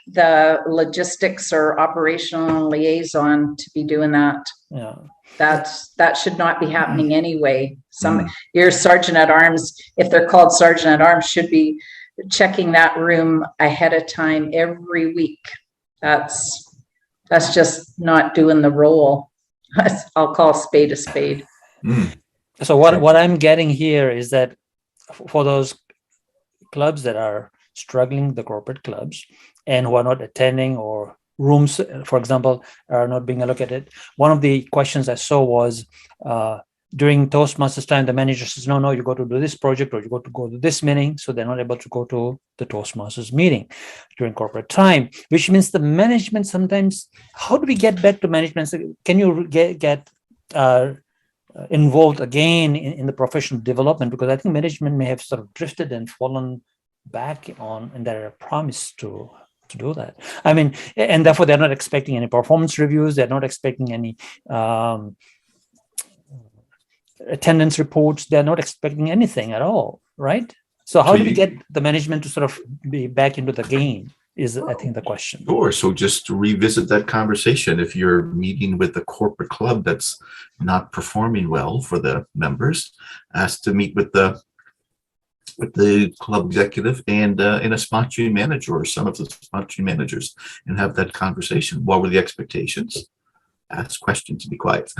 the logistics or operational liaison to be doing that. Yeah. That should not be happening anyway. Your Sergeant at Arms, if they're called Sergeant at Arms, should be checking that room ahead of time every week. That's just not doing the role. I'll call a spade a spade. So what I'm getting here is that for those clubs that are struggling, the corporate clubs, and who are not attending, or rooms, for example, are not being allocated, one of the questions I saw was during Toastmasters time, the manager says, no, you got to do this project, or you got to go to this meeting, so they're not able to go to the Toastmasters meeting during corporate time, which means the management sometimes, how do we get back to management? So can you get involved again in the professional development? Because I think management may have sort of drifted and fallen back on in their promise to do that. I mean, and therefore they're not expecting any performance reviews. They're not expecting any attendance reports. They're not expecting anything at all, right? So how do we get the management to sort of be back into the game is, I think, the question. Sure. So just to revisit that conversation, if you're meeting with a corporate club that's not performing well for the members, ask to meet with the club executive and a sponsoring manager or some of the sponsoring managers, and have that conversation. What were the expectations? Ask questions, be quiet.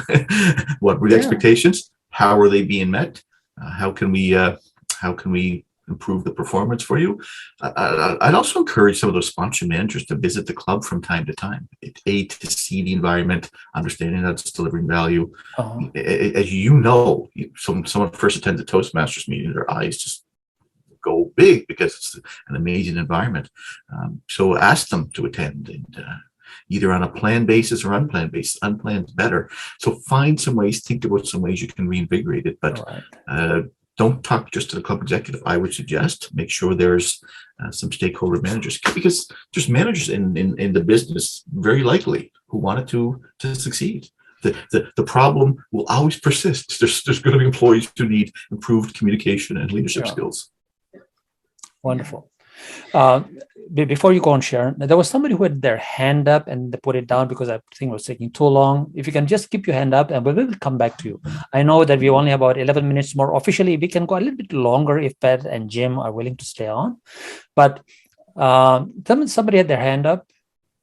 What were the expectations? How are they being met? How can we improve the performance for you? I'd also encourage some of those sponsor managers to visit the club from time to time, to see the environment, understanding that it's delivering value. As you know, someone first attends a Toastmasters meeting, their eyes just go big because it's an amazing environment. So ask them to attend, and either on a planned basis or unplanned basis. Unplanned is better. So find some ways, think about some ways you can reinvigorate it, but don't talk just to the club executive. I would suggest make sure there's some stakeholder managers, because there's managers in the business very likely who want it to succeed. The problem will always persist. There's going to be employees who need improved communication and leadership skills. Wonderful. Before you go on, Sharon, there was somebody who had their hand up and they put it down because I think it was taking too long. If you can just keep your hand up, and we will come back to you. I know that we only have about 11 minutes more. Officially, we can go a little bit longer if Pat and Jim are willing to stay on. But somebody had their hand up.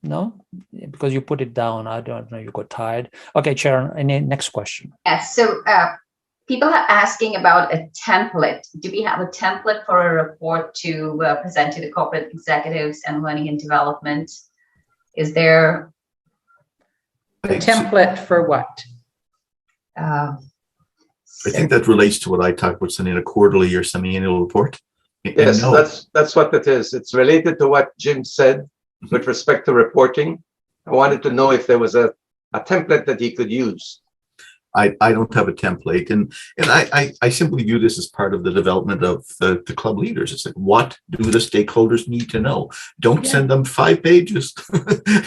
No, because you put it down. I don't know. You got tired. Okay, Sharon, any next question? Yes. So people are asking about a template. Do we have a template for a report to present to the corporate executives and learning and development? Is there a template for what? I think that relates to what I talked about, sending a quarterly or semi-annual report. Yes, that's what it is. It's related to what Jim said with respect to reporting. I wanted to know if there was a template that he could use. I don't have a template, and I simply view this as part of the development of the club leaders. It's like, what do the stakeholders need to know? Don't send them 5 pages.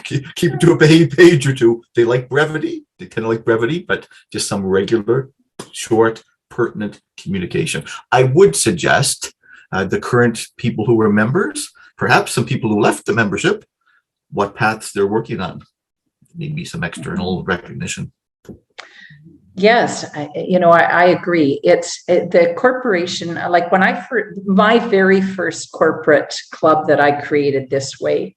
Keep it to a page or two. They like brevity. They tend to like brevity, but just some regular, short, pertinent communication. I would suggest the current people who are members, perhaps some people who left the membership, what paths they're working on. Maybe some external recognition. Yes, I agree. It's the corporation, like when my very first corporate club that I created this way,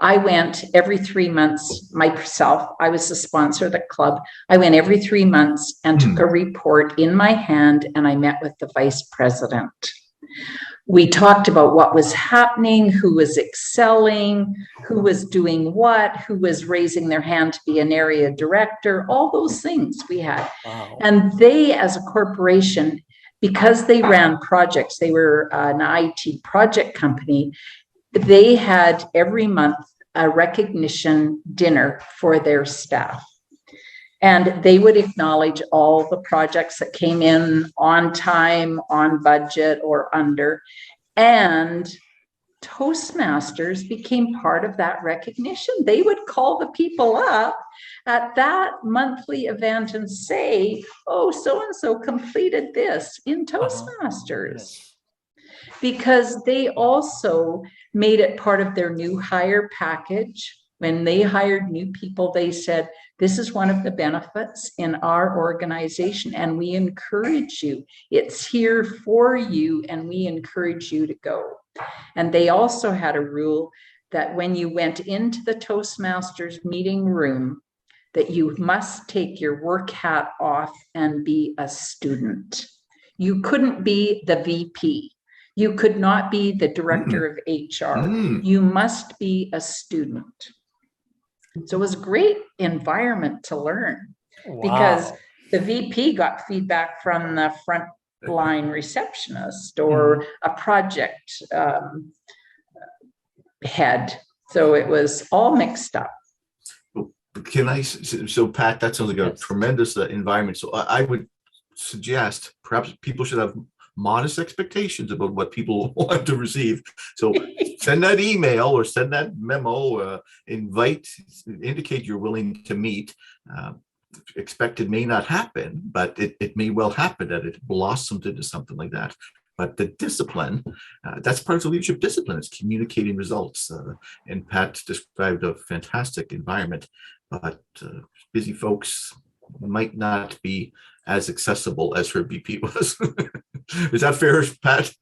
I went every 3 months myself. I was the sponsor of the club. I went every 3 months and took a report in my hand, and I met with the vice president. We talked about what was happening, who was excelling, who was doing what, who was raising their hand to be an area director, all those things we had. Wow. And they, as a corporation, because they ran projects, they were an IT project company, they had every month a recognition dinner for their staff. And they would acknowledge all the projects that came in on time, on budget, or under. And Toastmasters became part of that recognition. They would call the people up at that monthly event and say, oh, so-and-so completed this in Toastmasters. Because they also made it part of their new hire package. When they hired new people, they said, this is one of the benefits in our organization, and we encourage you. It's here for you, and we encourage you to go. And they also had a rule that when you went into the Toastmasters meeting room, that you must take your work hat off and be a student. You couldn't be the VP. You could not be the director of HR. You must be a student. So it was a great environment to learn. Wow. Because the VP got feedback from the frontline receptionist or a project head. So it was all mixed up. So Pat, that sounds like a tremendous environment. So I would suggest perhaps people should have modest expectations about what people want to receive. So send that email or send that memo, indicate you're willing to meet. Expect it may not happen, but it may well happen that it blossomed into something like that. But the discipline, that's part of the leadership discipline, is communicating results. And Pat described a fantastic environment, but busy folks might not be as accessible as her VP was. Is that fair, Pat?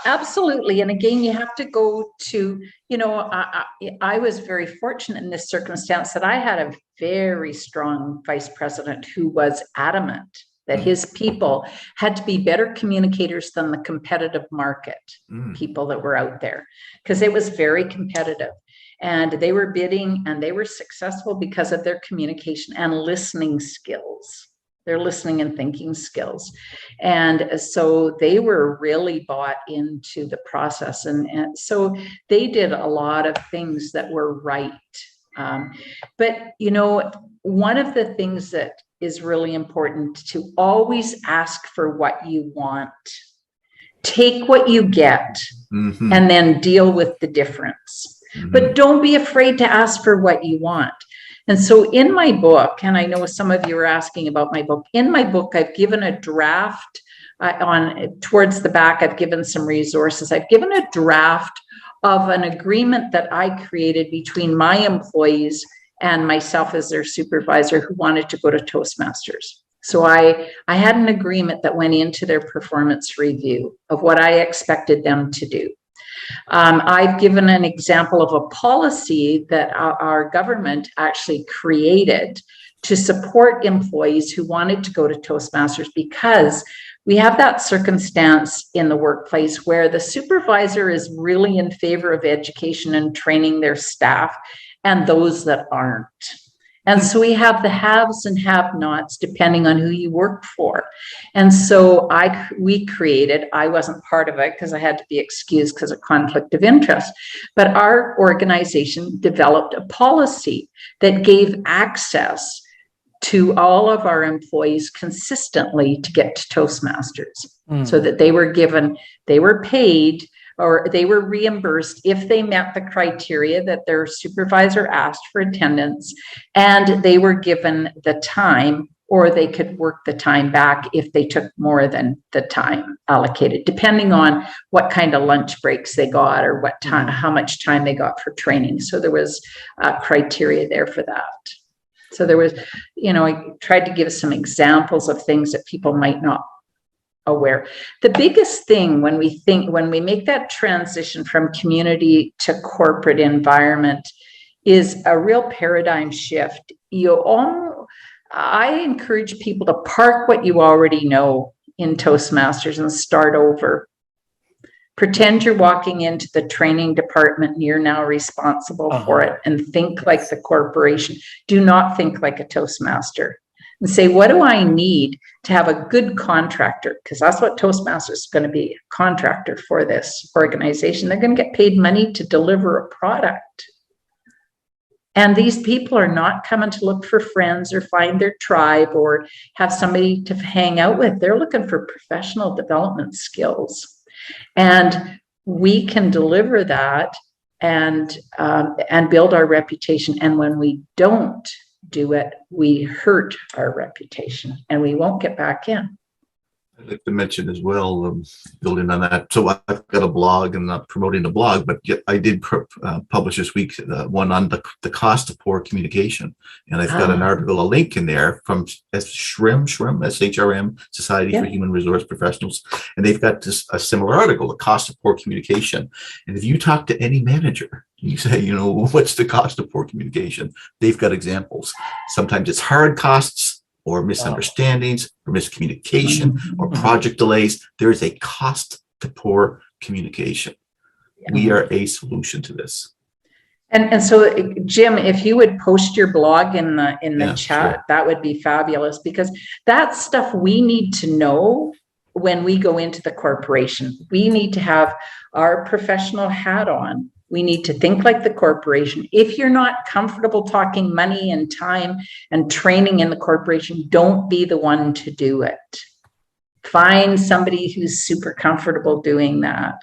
Absolutely. And again, you have to go to, I was very fortunate in this circumstance that I had a very strong vice president who was adamant that his people had to be better communicators than the competitive market people that were out there, because it was very competitive. And they were bidding and they were successful because of their communication and listening skills, their listening and thinking skills. And so they were really bought into the process. And so they did a lot of things that were right. But, one of the things that is really important to always ask for what you want. Take what you get and then deal with the difference. But don't be afraid to ask for what you want. And so in my book, and I know some of you are asking about my book, in my book, I've given a draft towards the back, I've given some resources. I've given a draft of an agreement that I created between my employees and myself as their supervisor who wanted to go to Toastmasters. So I had an agreement that went into their performance review of what I expected them to do. I've given an example of a policy that our government actually created to support employees who wanted to go to Toastmasters, because we have that circumstance in the workplace where the supervisor is really in favor of education and training their staff, and those that aren't. And so we have the haves and have-nots depending on who you work for. And so we created, I wasn't part of it because I had to be excused because of conflict of interest, but our organization developed a policy that gave access to all of our employees consistently to get to Toastmasters, so that they were paid, or they were reimbursed if they met the criteria that their supervisor asked for attendance, and they were given the time, or they could work the time back if they took more than the time allocated, depending on what kind of lunch breaks they got, or what time, how much time they got for training. So there was criteria there for that. So there was, I tried to give some examples of things that people might not aware. The biggest thing when we make that transition from community to corporate environment is a real paradigm shift. I encourage people to park what you already know in Toastmasters and start over. Pretend you're walking into the training department and you're now responsible for it, and think like the corporation. Do not think like a Toastmaster. And say, what do I need to have a good contractor? Because that's what Toastmasters is going to be, a contractor for this organization. They're going to get paid money to deliver a product. And these people are not coming to look for friends or find their tribe or have somebody to hang out with. They're looking for professional development skills. And we can deliver that and build our reputation. And when we don't do it, we hurt our reputation and we won't get back in. I'd like to mention as well, building on that. So I've got a blog, and not promoting the blog, but I did publish this week one on the cost of poor communication. And I've got an article, a link in there from SHRM, Society for Human Resource Professionals. And they've got a similar article, the cost of poor communication. And if you talk to any manager, you say, what's the cost of poor communication? They've got examples. Sometimes it's hard costs, or misunderstandings, or miscommunication, or project delays. There is a cost to poor communication. We are a solution to this. And so, Jim, if you would post your blog in the chat, sure, that would be fabulous, because that's stuff we need to know when we go into the corporation. We need to have our professional hat on. We need to think like the corporation. If you're not comfortable talking money and time and training in the corporation, don't be the one to do it. Find somebody who's super comfortable doing that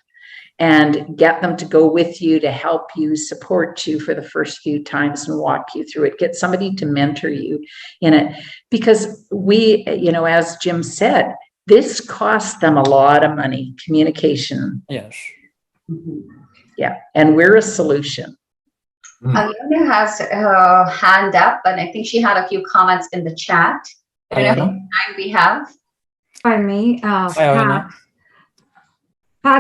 and get them to go with you to help you, support you for the first few times and walk you through it. Get somebody to mentor you in it, because we, as Jim said, this costs them a lot of money, communication. Yes. Yeah, and we're a solution. Aliona has her hand up, and I think she had a few comments in the chat. I don't know how much time we have. By me, Pat,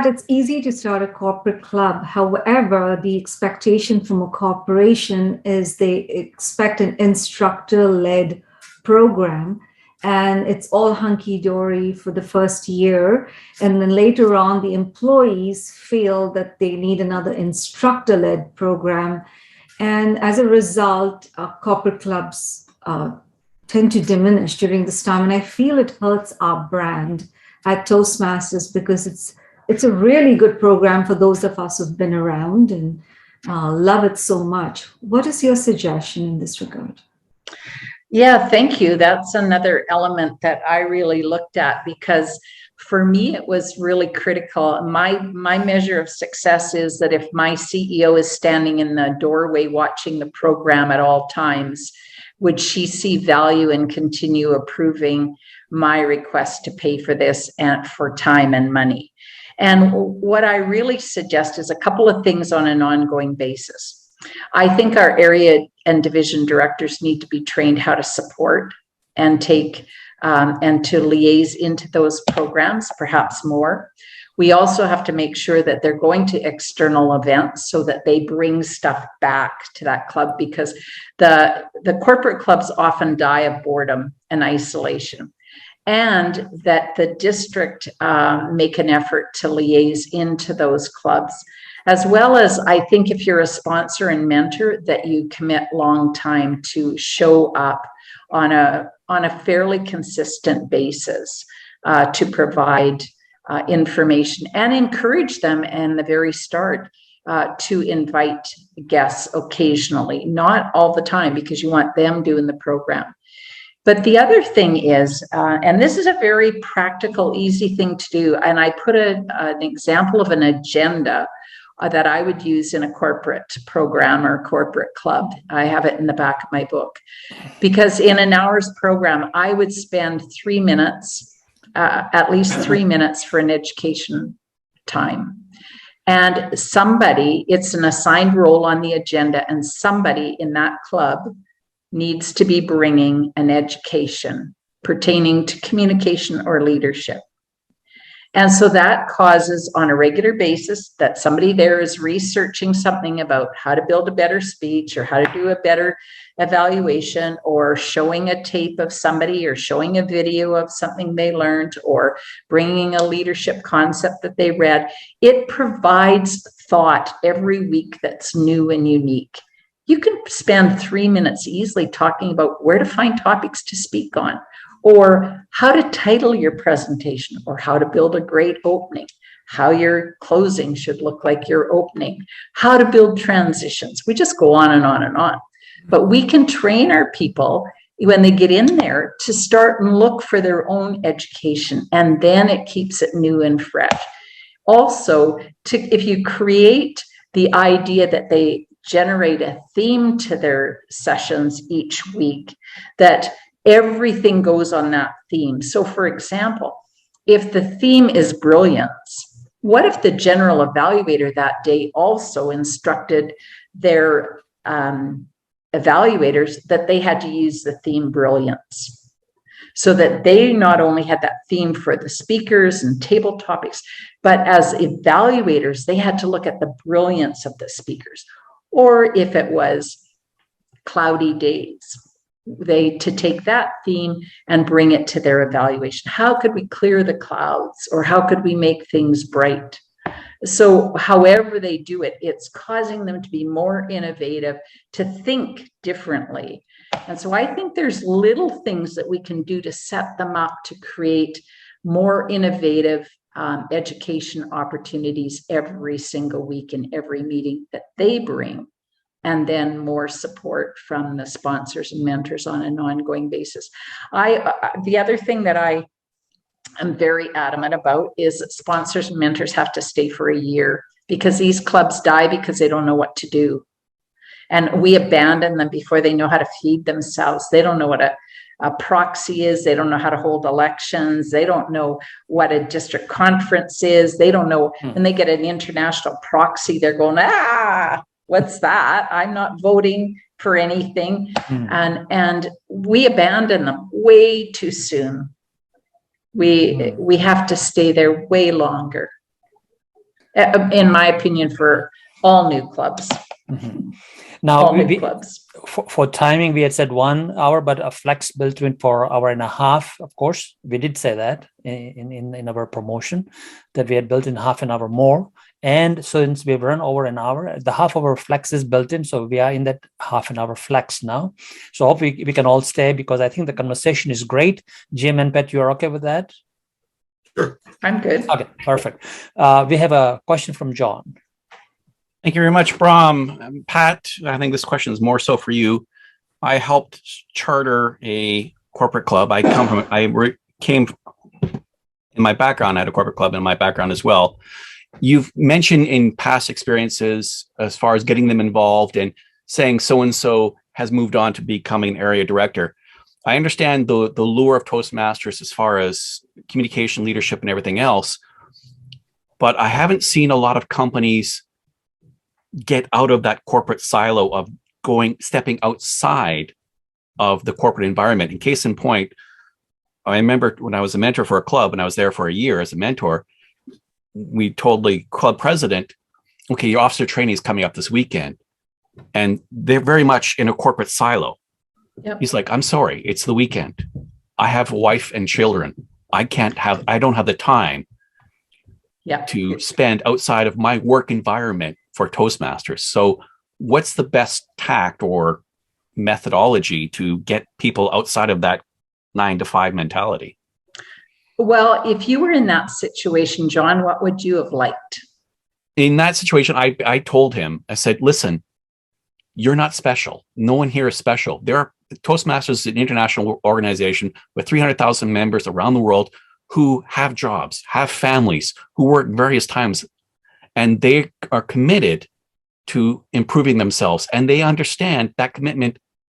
it's easy to start a corporate club. However, the expectation from a corporation is they expect an instructor-led program. And it's all hunky-dory for the first year. And then later on, the employees feel that they need another instructor-led program. And as a result, corporate clubs tend to diminish during this time. And I feel it hurts our brand at Toastmasters, because it's a really good program for those of us who've been around and love it so much. What is your suggestion in this regard? Yeah, thank you. That's another element that I really looked at, because for me, it was really critical. My measure of success is that if my CEO is standing in the doorway watching the program at all times, would she see value and continue approving my request to pay for this and for time and money? And what I really suggest is a couple of things on an ongoing basis. I think our area and division directors need to be trained how to support and take and to liaise into those programs, perhaps more. We also have to make sure that they're going to external events so that they bring stuff back to that club, because the corporate clubs often die of boredom and isolation. And that the district make an effort to liaise into those clubs. As well as, I think if you're a sponsor and mentor, that you commit long time to show up on a fairly consistent basis to provide information and encourage them in the very start to invite guests occasionally, not all the time, because you want them doing the program. But the other thing is, and this is a very practical, easy thing to do, and I put an example of an agenda that I would use in a corporate program or corporate club. I have it in the back of my book, because in an hour's program, I would spend 3 minutes, at least 3 minutes for an education time. And somebody, it's an assigned role on the agenda, and somebody in that club needs to be bringing an education pertaining to communication or leadership. And so that causes, on a regular basis, that somebody there is researching something about how to build a better speech or how to do a better evaluation, or showing a tape of somebody or showing a video of something they learned, or bringing a leadership concept that they read. It provides thought every week that's new and unique. You can spend 3 minutes easily talking about where to find topics to speak on, or how to title your presentation, or how to build a great opening, how your closing should look like your opening, how to build transitions. We just go on and on and on. But we can train our people when they get in there to start and look for their own education, and then it keeps it new and fresh. Also, if you create the idea that they generate a theme to their sessions each week, that everything goes on that theme. So for example, if the theme is brilliance, what if the general evaluator that day also instructed their evaluators that they had to use the theme brilliance, so that they not only had that theme for the speakers and table topics, but as evaluators, they had to look at the brilliance of the speakers. Or if it was cloudy days, to take that theme and bring it to their evaluation. How could we clear the clouds, or how could we make things bright? So however they do it, it's causing them to be more innovative, to think differently. And so I think there's little things that we can do to set them up to create more innovative education opportunities every single week in every meeting that they bring, and then more support from the sponsors and mentors on an ongoing basis. The other thing that I am very adamant about is that sponsors and mentors have to stay for a year, because these clubs die because they don't know what to do. And we abandon them before they know how to feed themselves. They don't know what a proxy is. They don't know how to hold elections. They don't know what a district conference is. They don't know. When they get an international proxy, they're going, what's that? I'm not voting for anything. And we abandon them way too soon. We have to stay there way longer, in my opinion, for all new clubs. Now, clubs. For timing, we had said 1 hour, but a flex built in for 1.5 hours. Of course, we did say that in our promotion, that we had built in half an hour more. And since we've run over an hour, the half-hour flex is built in. So we are in that half an hour flex now. So hope we can all stay, because I think the conversation is great. Jim and Pat, you are okay with that? Sure. I'm good. Okay, perfect. We have a question from John. Thank you very much, Bram. Pat, I think this question is more so for you. I helped charter a corporate club. I came in my background, I had a corporate club in my background as well. You've mentioned in past experiences, as far as getting them involved and saying so-and-so has moved on to becoming an area director. I understand the lure of Toastmasters as far as communication, leadership, and everything else, but I haven't seen a lot of companies get out of that corporate silo of stepping outside of the corporate environment. In case in point, I remember when I was a mentor for a club, and I was there for a year as a mentor, we told the club president, okay, your officer training is coming up this weekend. And they're very much in a corporate silo. Yep. He's like, I'm sorry, it's the weekend. I have a wife and children. I don't have the time to spend outside of my work environment for Toastmasters. So what's the best tact or methodology to get people outside of that 9 to 5 mentality? Well, if you were in that situation, John, what would you have liked? In that situation, I told him, I said, listen, you're not special. No one here is special. There are Toastmasters is an international organization with 300,000 members around the world who have jobs, have families, who work various times, and they are committed to improving themselves. And they understand that commitment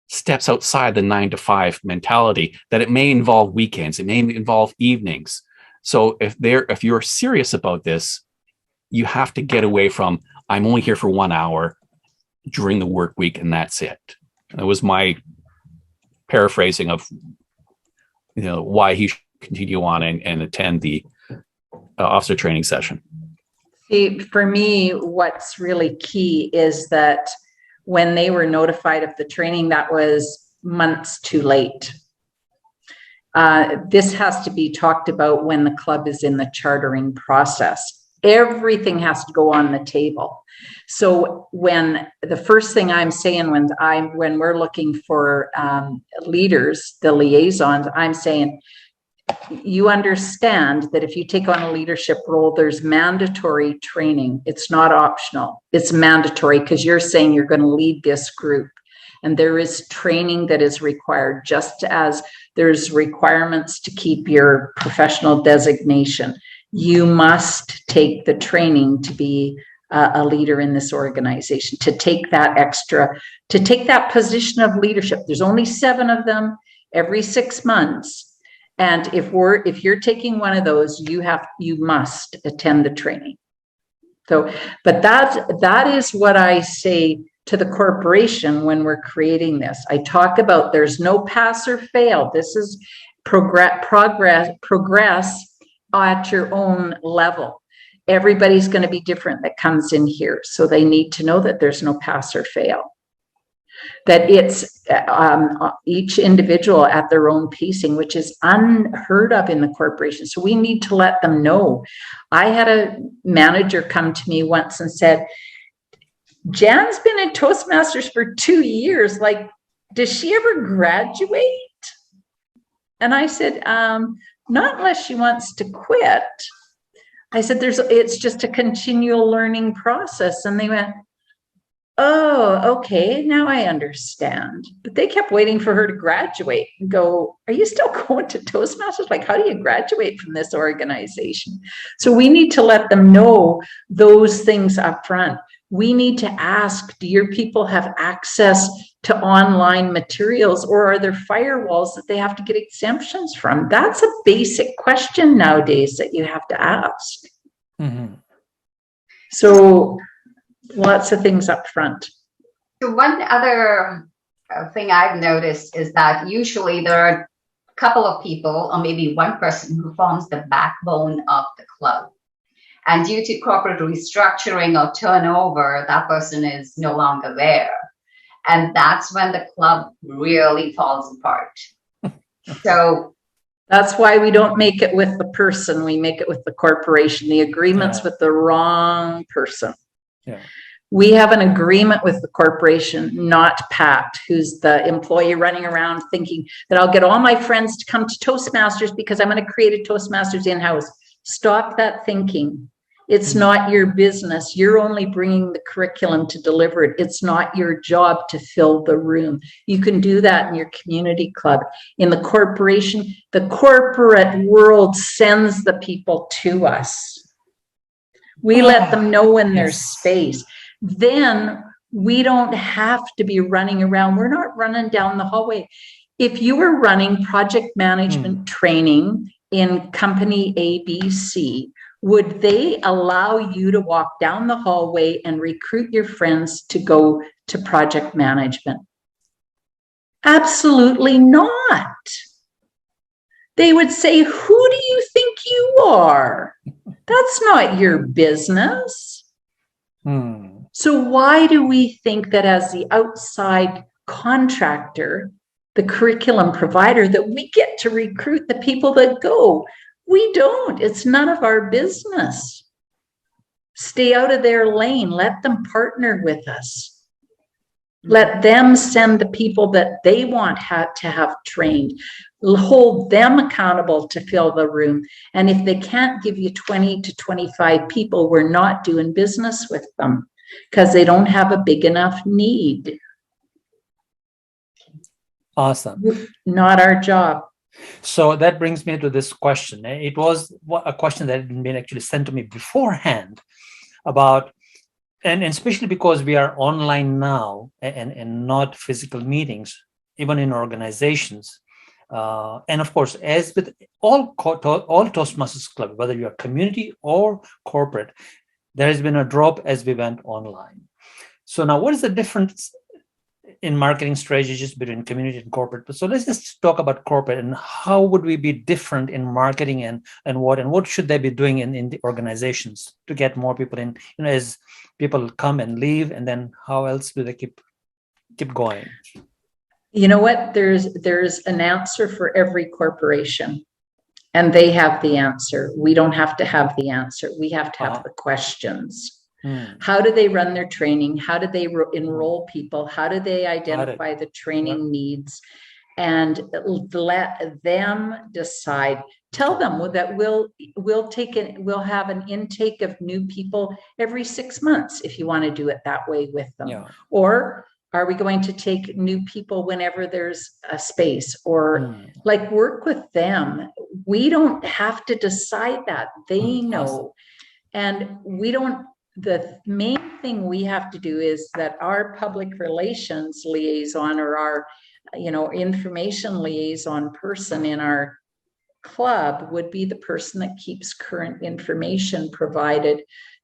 steps outside the 9 to 5 mentality, that it may involve weekends, it may involve evenings. So if you're serious about this, you have to get away from, I'm only here for 1 hour during the work week and that's it. That was my paraphrasing of, why he should continue on and attend the officer training session. See, for me, what's really key is that when they were notified of the training, that was months too late. This has to be talked about when the club is in the chartering process. Everything has to go on the table. So when the first thing I'm saying when we're looking for leaders, the liaisons, I'm saying, you understand that if you take on a leadership role, there's mandatory training. It's not optional. It's mandatory because you're saying you're going to lead this group. And there is training that is required, just as there's requirements to keep your professional designation. You must take the training to be a leader in this organization, to take that position of leadership. There's only 7 of them every 6 months. And if you're taking one of those, you must attend the training. So, but that is what I say to the corporation when we're creating this. I talk about there's no pass or fail. This is progress at your own level. Everybody's going to be different that comes in here. So they need to know that there's no pass or fail. That it's each individual at their own pacing, which is unheard of in the corporation. So we need to let them know. I had a manager come to me once and said, Jan's been in Toastmasters for 2 years. Like, does she ever graduate? And I said, not unless she wants to quit. I said, it's just a continual learning process. And they went, oh, okay, now I understand. But they kept waiting for her to graduate and go, are you still going to Toastmasters? Like, how do you graduate from this organization? So we need to let them know those things up front. We need to ask, do your people have access to online materials, or are there firewalls that they have to get exemptions from? That's a basic question nowadays that you have to ask. Mm-hmm. So lots of things up front. So one other thing I've noticed is that usually there are a couple of people, or maybe one person, who forms the backbone of the club. And due to corporate restructuring or turnover, that person is no longer there. And that's when the club really falls apart. So that's why we don't make it with the person, we make it with the corporation. The agreement's with the wrong person. Yeah. We have an agreement with the corporation, not Pat, who's the employee running around thinking that I'll get all my friends to come to Toastmasters because I'm going to create a Toastmasters in-house. Stop that thinking. It's not your business. You're only bringing the curriculum to deliver it. It's not your job to fill the room. You can do that in your community club. In the corporation, the corporate world sends the people to us. We let them know when there's space. Then we don't have to be running around. We're not running down the hallway. If you were running project management training in company ABC, would they allow you to walk down the hallway and recruit your friends to go to project management? Absolutely not. They would say, who do you think you are? That's not your business. So why do we think that as the outside contractor, the curriculum provider, that we get to recruit the people that go? We don't. It's none of our business. Stay out of their lane. Let them partner with us. Let them send the people that they want to have trained. Hold them accountable to fill the room. And if they can't give you 20 to 25 people, we're not doing business with them because they don't have a big enough need. Awesome. Not our job. So that brings me to this question. It was a question that had been actually sent to me beforehand about, and especially because we are online now and not physical meetings, even in organizations. And of course, as with all Toastmasters Club, whether you're community or corporate, there has been a drop as we went online. So now what is the difference in marketing strategies between community and corporate? So let's just talk about corporate and how would we be different in marketing and what should they be doing in the organizations to get more people in, as people come and leave, and then how else do they keep going? You know what? There's an answer for every corporation, and they have the answer. We don't have to have the answer. We have to have the questions. How do they run their training? How do they enroll people? How do they identify the training needs? And let them decide. Tell them that we'll have an intake of new people every 6 months if you want to do it that way with them. Yeah. Or are we going to take new people whenever there's a space, or like work with them? We don't have to decide that. They know. Awesome. And we don't. The main thing we have to do is that our public relations liaison, or our, information liaison person in our club would be the person that keeps current information provided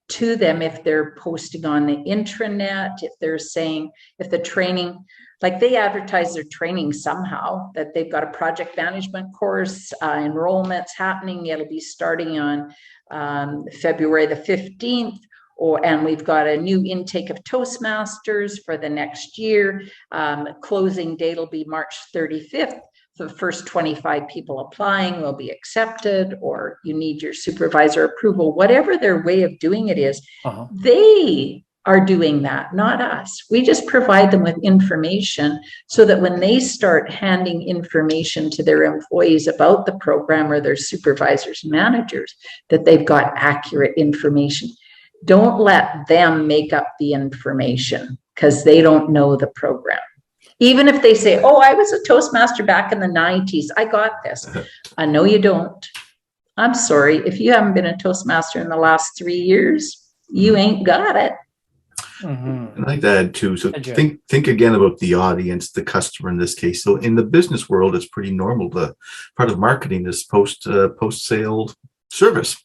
to them. If they're posting on the intranet, if the training, like they advertise their training somehow, that they've got a project management course, enrollment's happening. It'll be starting on February the 15th. And we've got a new intake of Toastmasters for the next year. Closing date will be March 35th. The first 25 people applying will be accepted, or you need your supervisor approval. Whatever their way of doing it is, they are doing that, not us. We just provide them with information so that when they start handing information to their employees about the program, or their supervisors and managers, that they've got accurate information. Don't let them make up the information, because they don't know the program. Even if they say, oh, I was a Toastmaster back in the 90s, I got this. I know you don't. I'm sorry. If you haven't been a Toastmaster in the last 3 years, you ain't got it. I'd like to add too. So think again about the audience, the customer in this case. So in the business world, it's pretty normal. The part of marketing is post-sale service.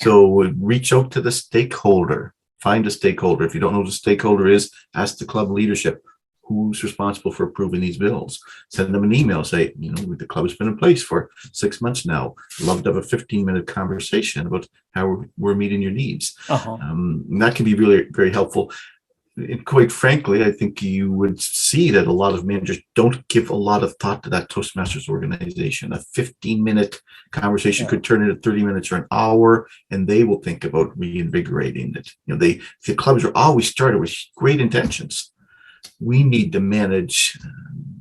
So reach out to the stakeholder, find a stakeholder. If you don't know who the stakeholder is, ask the club leadership, who's responsible for approving these bills. Send them an email, say, the club's been in place for 6 months now. Love to have a 15-minute conversation about how we're meeting your needs. And that can be really very helpful. And quite frankly, I think you would see that a lot of managers don't give a lot of thought to that Toastmasters organization. A 15-minute conversation could turn into 30 minutes or an hour, and they will think about reinvigorating it. The clubs are always started with great intentions. We need to manage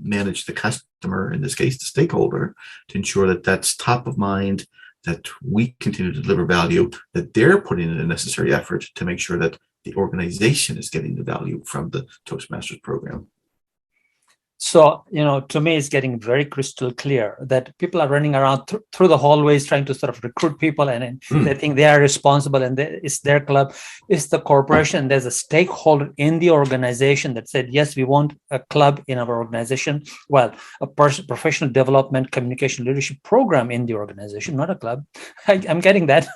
the customer, in this case, the stakeholder, to ensure that that's top of mind, that we continue to deliver value, that they're putting in a necessary effort to make sure that the organization is getting the value from the Toastmasters program. So, to me, it's getting very crystal clear that people are running around through the hallways trying to sort of recruit people, and they think they are responsible, and it's their club, it's the corporation. There's a stakeholder in the organization that said, yes, we want a club in our organization. Well, a professional development, communication, leadership program in the organization, not a club. I'm getting that.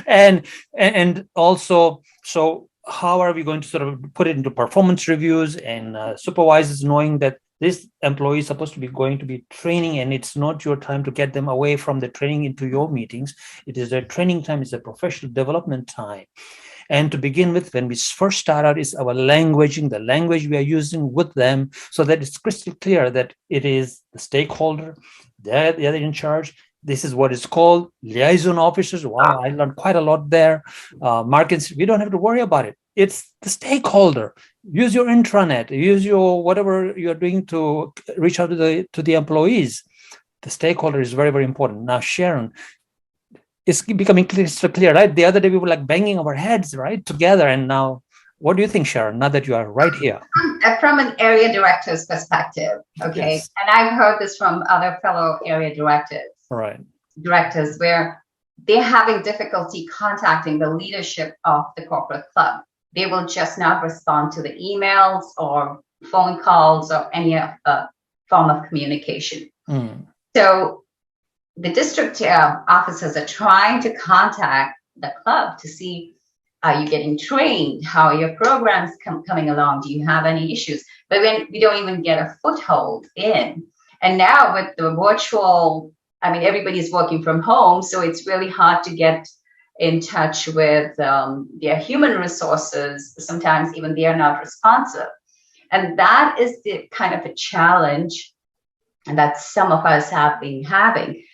and also, so how are we going to sort of put it into performance reviews, and supervisors knowing that this employee is supposed to be training, and it's not your time to get them away from the training into your meetings. It is their training time, it's a professional development time. And to begin with, when we first start out, is our languaging, the language we are using with them, so that it's crystal clear that it is the stakeholder, they're in charge. This is what is called liaison officers. Wow, I learned quite a lot there. Markets, we don't have to worry about it. It's the stakeholder. Use your intranet. Use your whatever you're doing to reach out to the employees. The stakeholder is very, very important. Now, Sharon, it's becoming crystal clear, right? The other day we were like banging our heads, right, together. And now, what do you think, Sharon, now that you are right here? from an area director's perspective, okay, Yes. and I've heard this from other fellow area directors where they're having difficulty contacting the leadership of the corporate club. They will just not respond to the emails or phone calls or any form of communication. So the district officers are trying to contact the club to see, are you getting trained? How are your programs coming along? Do you have any issues? But when we don't even get a foothold in. And now with the virtual, I mean, everybody's working from home, so it's really hard to get in touch with their human resources. Sometimes even they are not responsive. And that is the kind of a challenge that some of us have been having.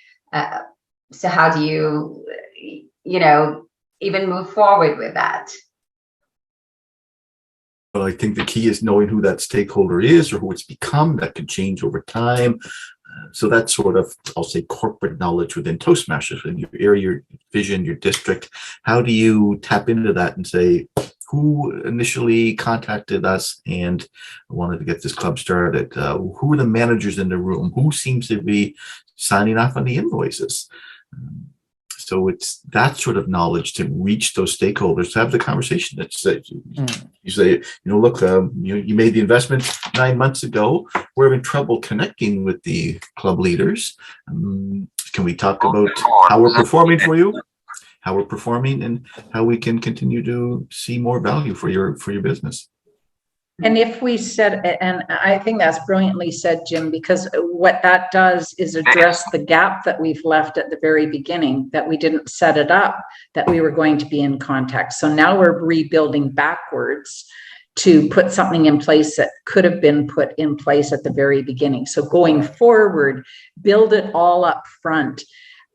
So how do you, even move forward with that? Well, I think the key is knowing who that stakeholder is or who it's become. That could change over time. So that's sort of, I'll say, corporate knowledge within Toastmasters, in your area, your vision, your district. How do you tap into that and say, who initially contacted us and wanted to get this club started? Who are the managers in the room? Who seems to be signing off on the invoices? So it's that sort of knowledge to reach those stakeholders, to have the conversation that you say, look, you made the investment 9 months ago. We're having trouble connecting with the club leaders. Can we talk about how we're performing for you, how we're performing, and how we can continue to see more value for your business? And if we said, and I think that's brilliantly said, Jim, because what that does is address the gap that we've left at the very beginning, that we didn't set it up, that we were going to be in contact. So now we're rebuilding backwards to put something in place that could have been put in place at the very beginning. So going forward, build it all up front.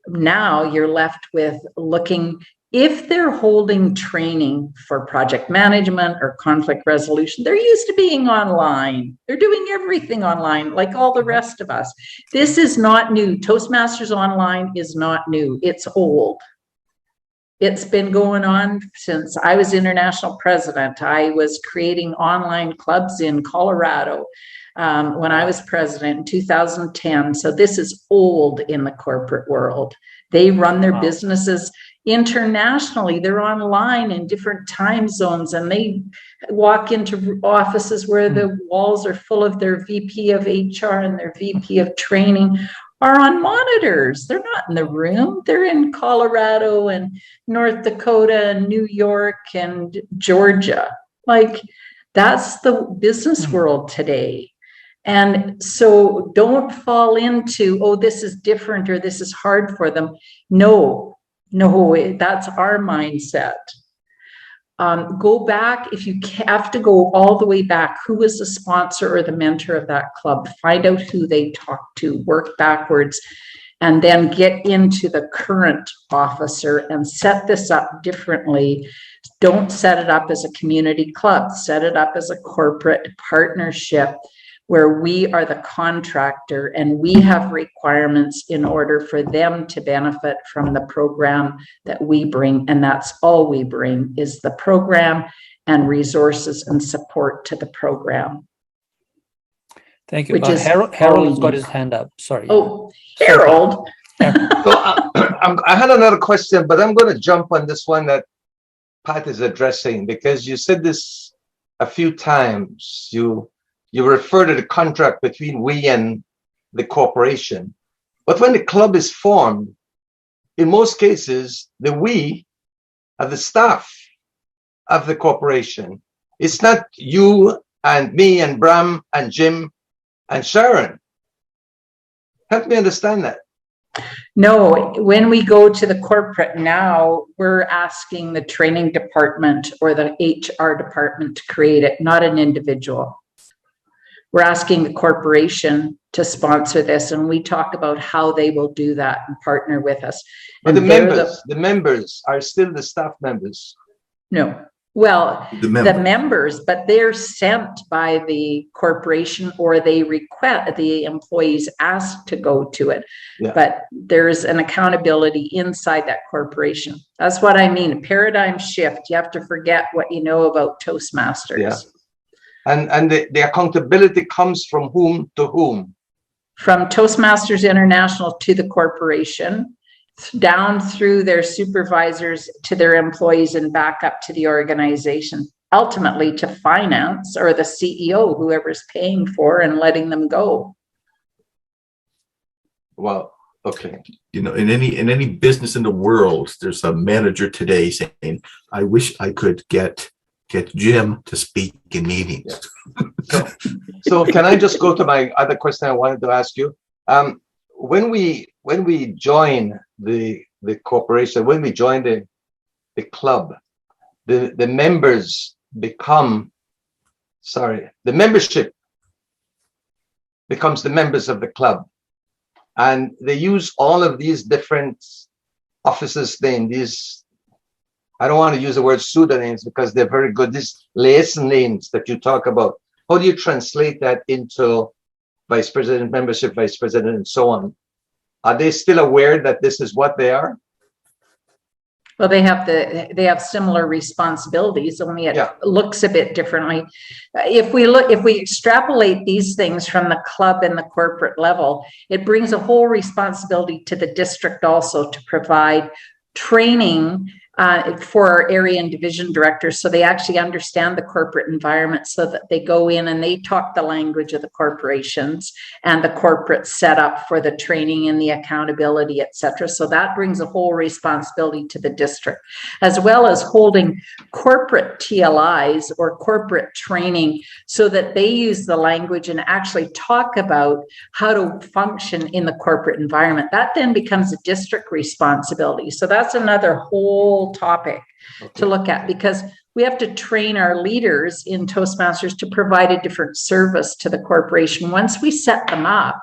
Now you're left with looking, if they're holding training for project management or conflict resolution, they're used to being online. They're doing everything online, like all the rest of us. This is not new. Toastmasters Online is not new. It's old. It's been going on since I was international president. I was creating online clubs in Colorado when I was president in 2010. So this is old in the corporate world. They run their businesses internationally. They're online in different time zones, and they walk into offices where the walls are full of their VP of HR and their VP of training are on monitors. They're not in the room. They're in Colorado and North Dakota and New York and Georgia. Like, that's the business world today. And so don't fall into, oh, this is different or this is hard for them. No, that's our mindset. Go back, if you have to go all the way back, who was the sponsor or the mentor of that club? Find out who they talked to, work backwards, and then get into the current officer and set this up differently. Don't set it up as a community club, set it up as a corporate partnership where we are the contractor and we have requirements in order for them to benefit from the program that we bring. And that's all we bring, is the program and resources and support to the program. Thank you. Harold's got his hand up. Sorry. Oh, Harold. So I had another question, but I'm going to jump on this one that Pat is addressing, because you said this a few times. You refer to the contract between we and the corporation. But when the club is formed, in most cases, the we are the staff of the corporation. It's not you and me and Bram and Jim and Sharon. Help me understand that. No, when we go to the corporate now, we're asking the training department or the HR department to create it, not an individual. We're asking the corporation to sponsor this, and we talk about how they will do that and partner with us. But the members are still the staff members. No, well, the members, but they're sent by the corporation, or they request, the employees ask to go to it. Yeah. But there's an accountability inside that corporation. That's what I mean. A paradigm shift. You have to forget what you know about Toastmasters. Yeah. And the accountability comes from whom to whom? From Toastmasters International to the corporation, down through their supervisors to their employees and back up to the organization, ultimately to finance or the CEO, whoever's paying for and letting them go. Well, okay. You know, in any business in the world, there's a manager today saying, I wish I could get Jim to speak in meetings. Yeah. So can I just go to my other question I wanted to ask you? When we join the corporation, when we join the club, the members become, the membership becomes the members of the club. And they use all of these different officers' names, these, I don't want to use the word pseudonyms because they're very good, these liaison names that you talk about. How do you translate that into vice president, membership, vice president, and so on? Are they still aware that this is what they are? Well, they have similar responsibilities, only it looks a bit differently. If we extrapolate these things from the club and the corporate level, it brings a whole responsibility to the district also to provide training for our area and division directors, so they actually understand the corporate environment, so that they go in and they talk the language of the corporations and the corporate setup for the training and the accountability, etc. So that brings a whole responsibility to the district, as well as holding corporate TLIs or corporate training, so that they use the language and actually talk about how to function in the corporate environment. That then becomes a district responsibility. So that's another whole topic to look at, because we have to train our leaders in Toastmasters to provide a different service to the corporation. Once we set them up,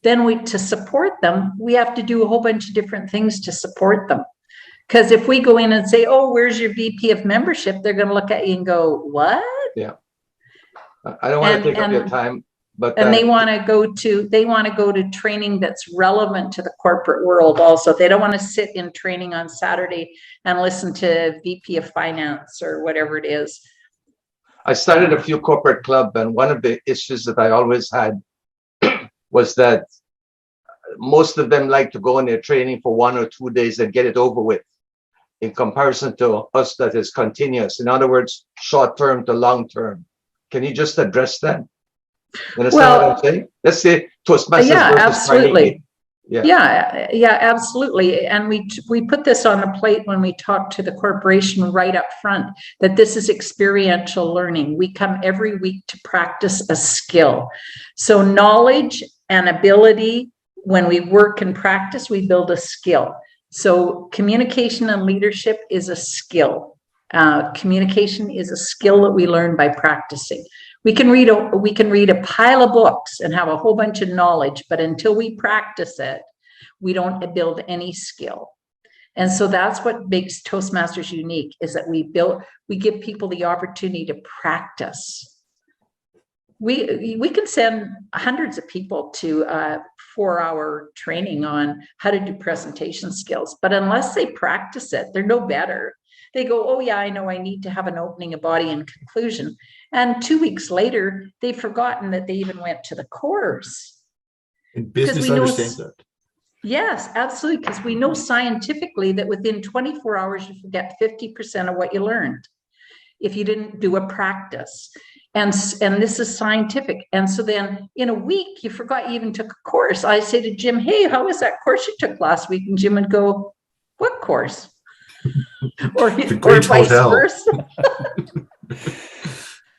then to support them, we have to do a whole bunch of different things to support them. Because if we go in and say, oh, where's your VP of membership? They're going to look at you and go, what? Yeah. I don't want to take up your time. But and they want to go to training that's relevant to the corporate world also. They don't want to sit in training on Saturday and listen to VP of finance or whatever it is. I started a few corporate clubs, and one of the issues that I always had was that most of them like to go in their training for 1 or 2 days and get it over with, in comparison to us that is continuous. In other words, short term to long term. Can you just address that? Understand what I'm saying? Let's say Toastmasters. Yeah, absolutely. Yeah, absolutely. And we put this on the plate when we talk to the corporation right up front, that this is experiential learning. We come every week to practice a skill. So knowledge and ability, when we work and practice, we build a skill. So communication and leadership is a skill. Communication is a skill that we learn by practicing. We can read a pile of books and have a whole bunch of knowledge, but until we practice it, we don't build any skill. And so that's what makes Toastmasters unique, is that we give people the opportunity to practice. We can send hundreds of people to 4-hour training on how to do presentation skills, but unless they practice it, they're no better. They go, oh yeah, I know I need to have an opening, a body, and conclusion. And 2 weeks later, they've forgotten that they even went to the course. And business understands that. Yes, absolutely. Because we know scientifically that within 24 hours, you forget 50% of what you learned if you didn't do a practice. And this is scientific. And so then in a week, you forgot you even took a course. I say to Jim, hey, how was that course you took last week? And Jim would go, what course? or vice versa.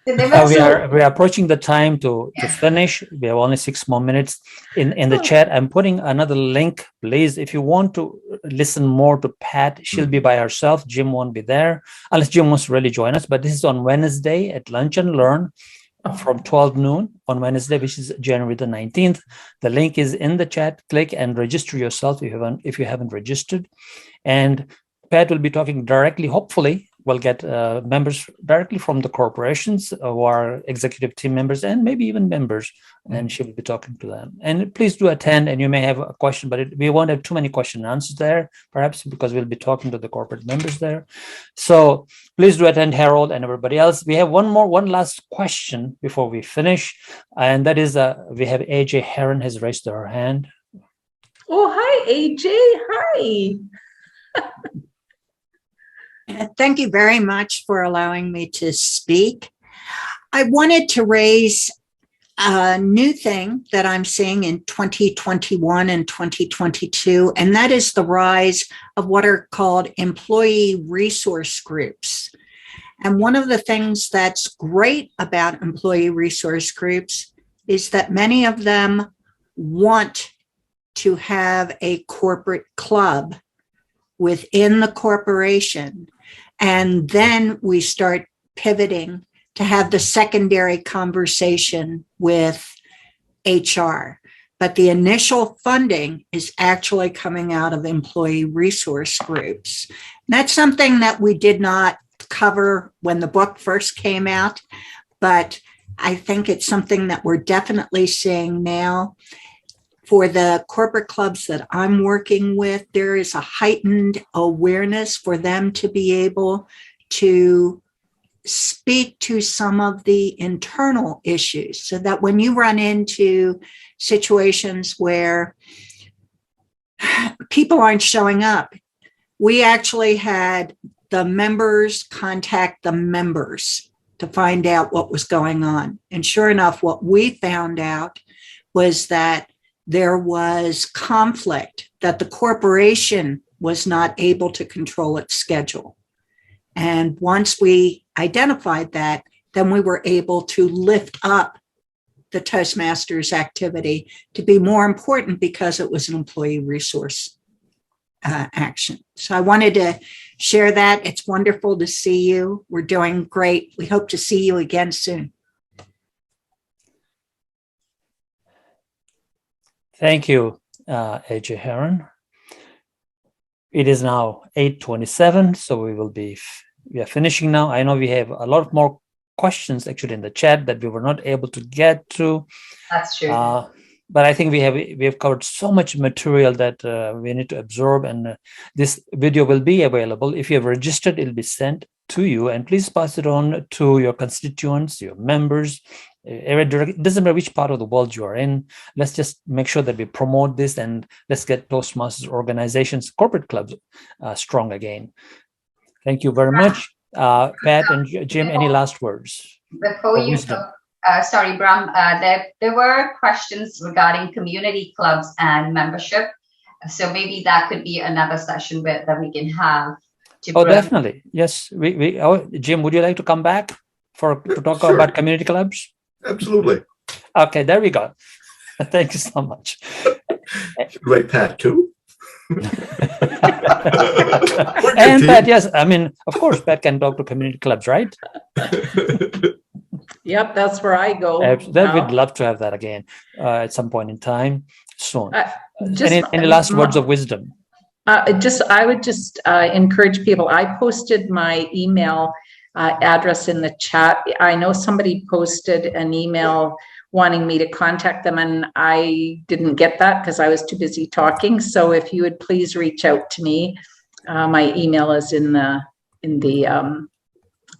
We are approaching the time to finish. We have only 6 more minutes. In the chat, I'm putting another link. Please, if you want to listen more to Pat, she'll be by herself. Jim won't be there, unless Jim wants to really join us. But this is on Wednesday at Lunch and Learn from 12 noon on Wednesday, which is January the 19th. The link is in the chat. Click and register yourself if you haven't registered. And Pat will be talking directly, hopefully, will get members directly from the corporations who are executive team members and maybe even members, and she will be talking to them. And please do attend, and you may have a question, but we won't have too many question and answers there, perhaps because we'll be talking to the corporate members there. So please do attend, Harold and everybody else. We have one last question before we finish, and that is we have AJ Heron has raised her hand. Oh, hi, AJ. Hi. Thank you very much for allowing me to speak. I wanted to raise a new thing that I'm seeing in 2021 and 2022, and that is the rise of what are called employee resource groups. And one of the things that's great about employee resource groups is that many of them want to have a corporate club within the corporation. And then we start pivoting to have the secondary conversation with HR. But the initial funding is actually coming out of employee resource groups. And that's something that we did not cover when the book first came out, but I think it's something that we're definitely seeing now. For the corporate clubs that I'm working with, there is a heightened awareness for them to be able to speak to some of the internal issues, so that when you run into situations where people aren't showing up, we actually had the members contact the members to find out what was going on. And sure enough, what we found out was that there was conflict, that the corporation was not able to control its schedule. And once we identified that, then we were able to lift up the Toastmasters activity to be more important because it was an employee resource action. So I wanted to share that. It's wonderful to see you. We're doing great. We hope to see you again soon. Thank you, AJ Heron. It is now 8:27, so we are finishing now. I know we have a lot more questions actually in the chat that we were not able to get to. That's true. But I think we have covered so much material that we need to absorb, and this video will be available. If you have registered, it will be sent to you, and please pass it on to your constituents, your members. It doesn't matter which part of the world you are in. Let's just make sure that we promote this, and let's get Toastmasters organizations, corporate clubs strong again. Thank you very much. Pat and Jim, any last words? Before you go, sorry, Bram, there were questions regarding community clubs and membership. So maybe that could be another session that we can have. Definitely. Yes. Jim, would you like to come back to talk Sure. about community clubs? Absolutely. Okay, there we go. Thank you so much. Right, Pat, too. And Pat, yes, I mean, of course, Pat can talk to community clubs, right? Yep, that's where I go. We'd love to have that again at some point in time soon. Any last words of wisdom? I would just encourage people. I posted my email address in the chat. I know somebody posted an email wanting me to contact them, and I didn't get that because I was too busy talking. So if you would please reach out to me, my email is in the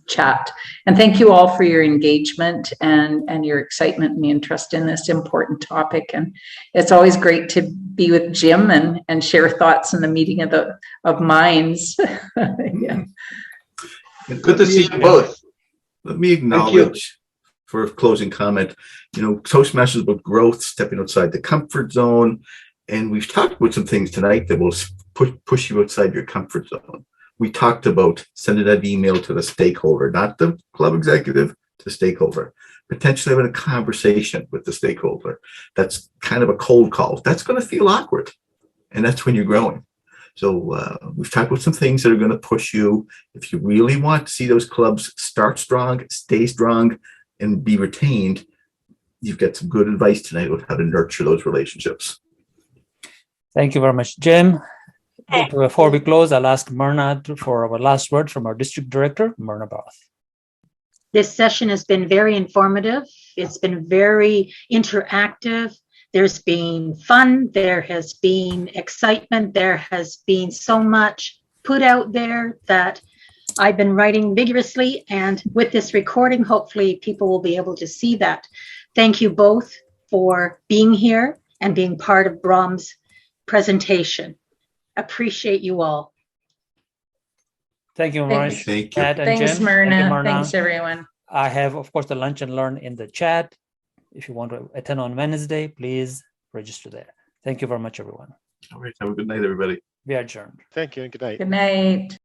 chat. And thank you all for your engagement and your excitement and interest in this important topic. And it's always great to be with Jim and share thoughts in the meeting of minds. Yeah. Good to see you both. Let me acknowledge, for a closing comment, Toastmasters about growth, stepping outside the comfort zone. And we've talked about some things tonight that will push you outside your comfort zone. We talked about sending that email to the stakeholder, not the club executive, to the stakeholder. Potentially having a conversation with the stakeholder. That's kind of a cold call. That's going to feel awkward. And that's when you're growing. So we've talked about some things that are going to push you. If you really want to see those clubs start strong, stay strong, and be retained, you've got some good advice tonight on how to nurture those relationships. Thank you very much, Jim. before we close, I'll ask Myrna for our last word from our district director, Myrna Barth. This session has been very informative. It's been very interactive. There's been fun. There has been excitement. There has been so much put out there that I've been writing vigorously. And with this recording, hopefully people will be able to see that. Thank you both for being here and being part of Brom's presentation. Appreciate you all. Thank you, Maurice. Thank you. Pat and Thanks, Jim. Myrna. Thank you, Myrna. Thanks, everyone. I have, of course, the lunch and learn in the chat. If you want to attend on Wednesday, please register there. Thank you very much, everyone. All right. Have a good night, everybody. We are adjourned. Thank you and good night. Good night.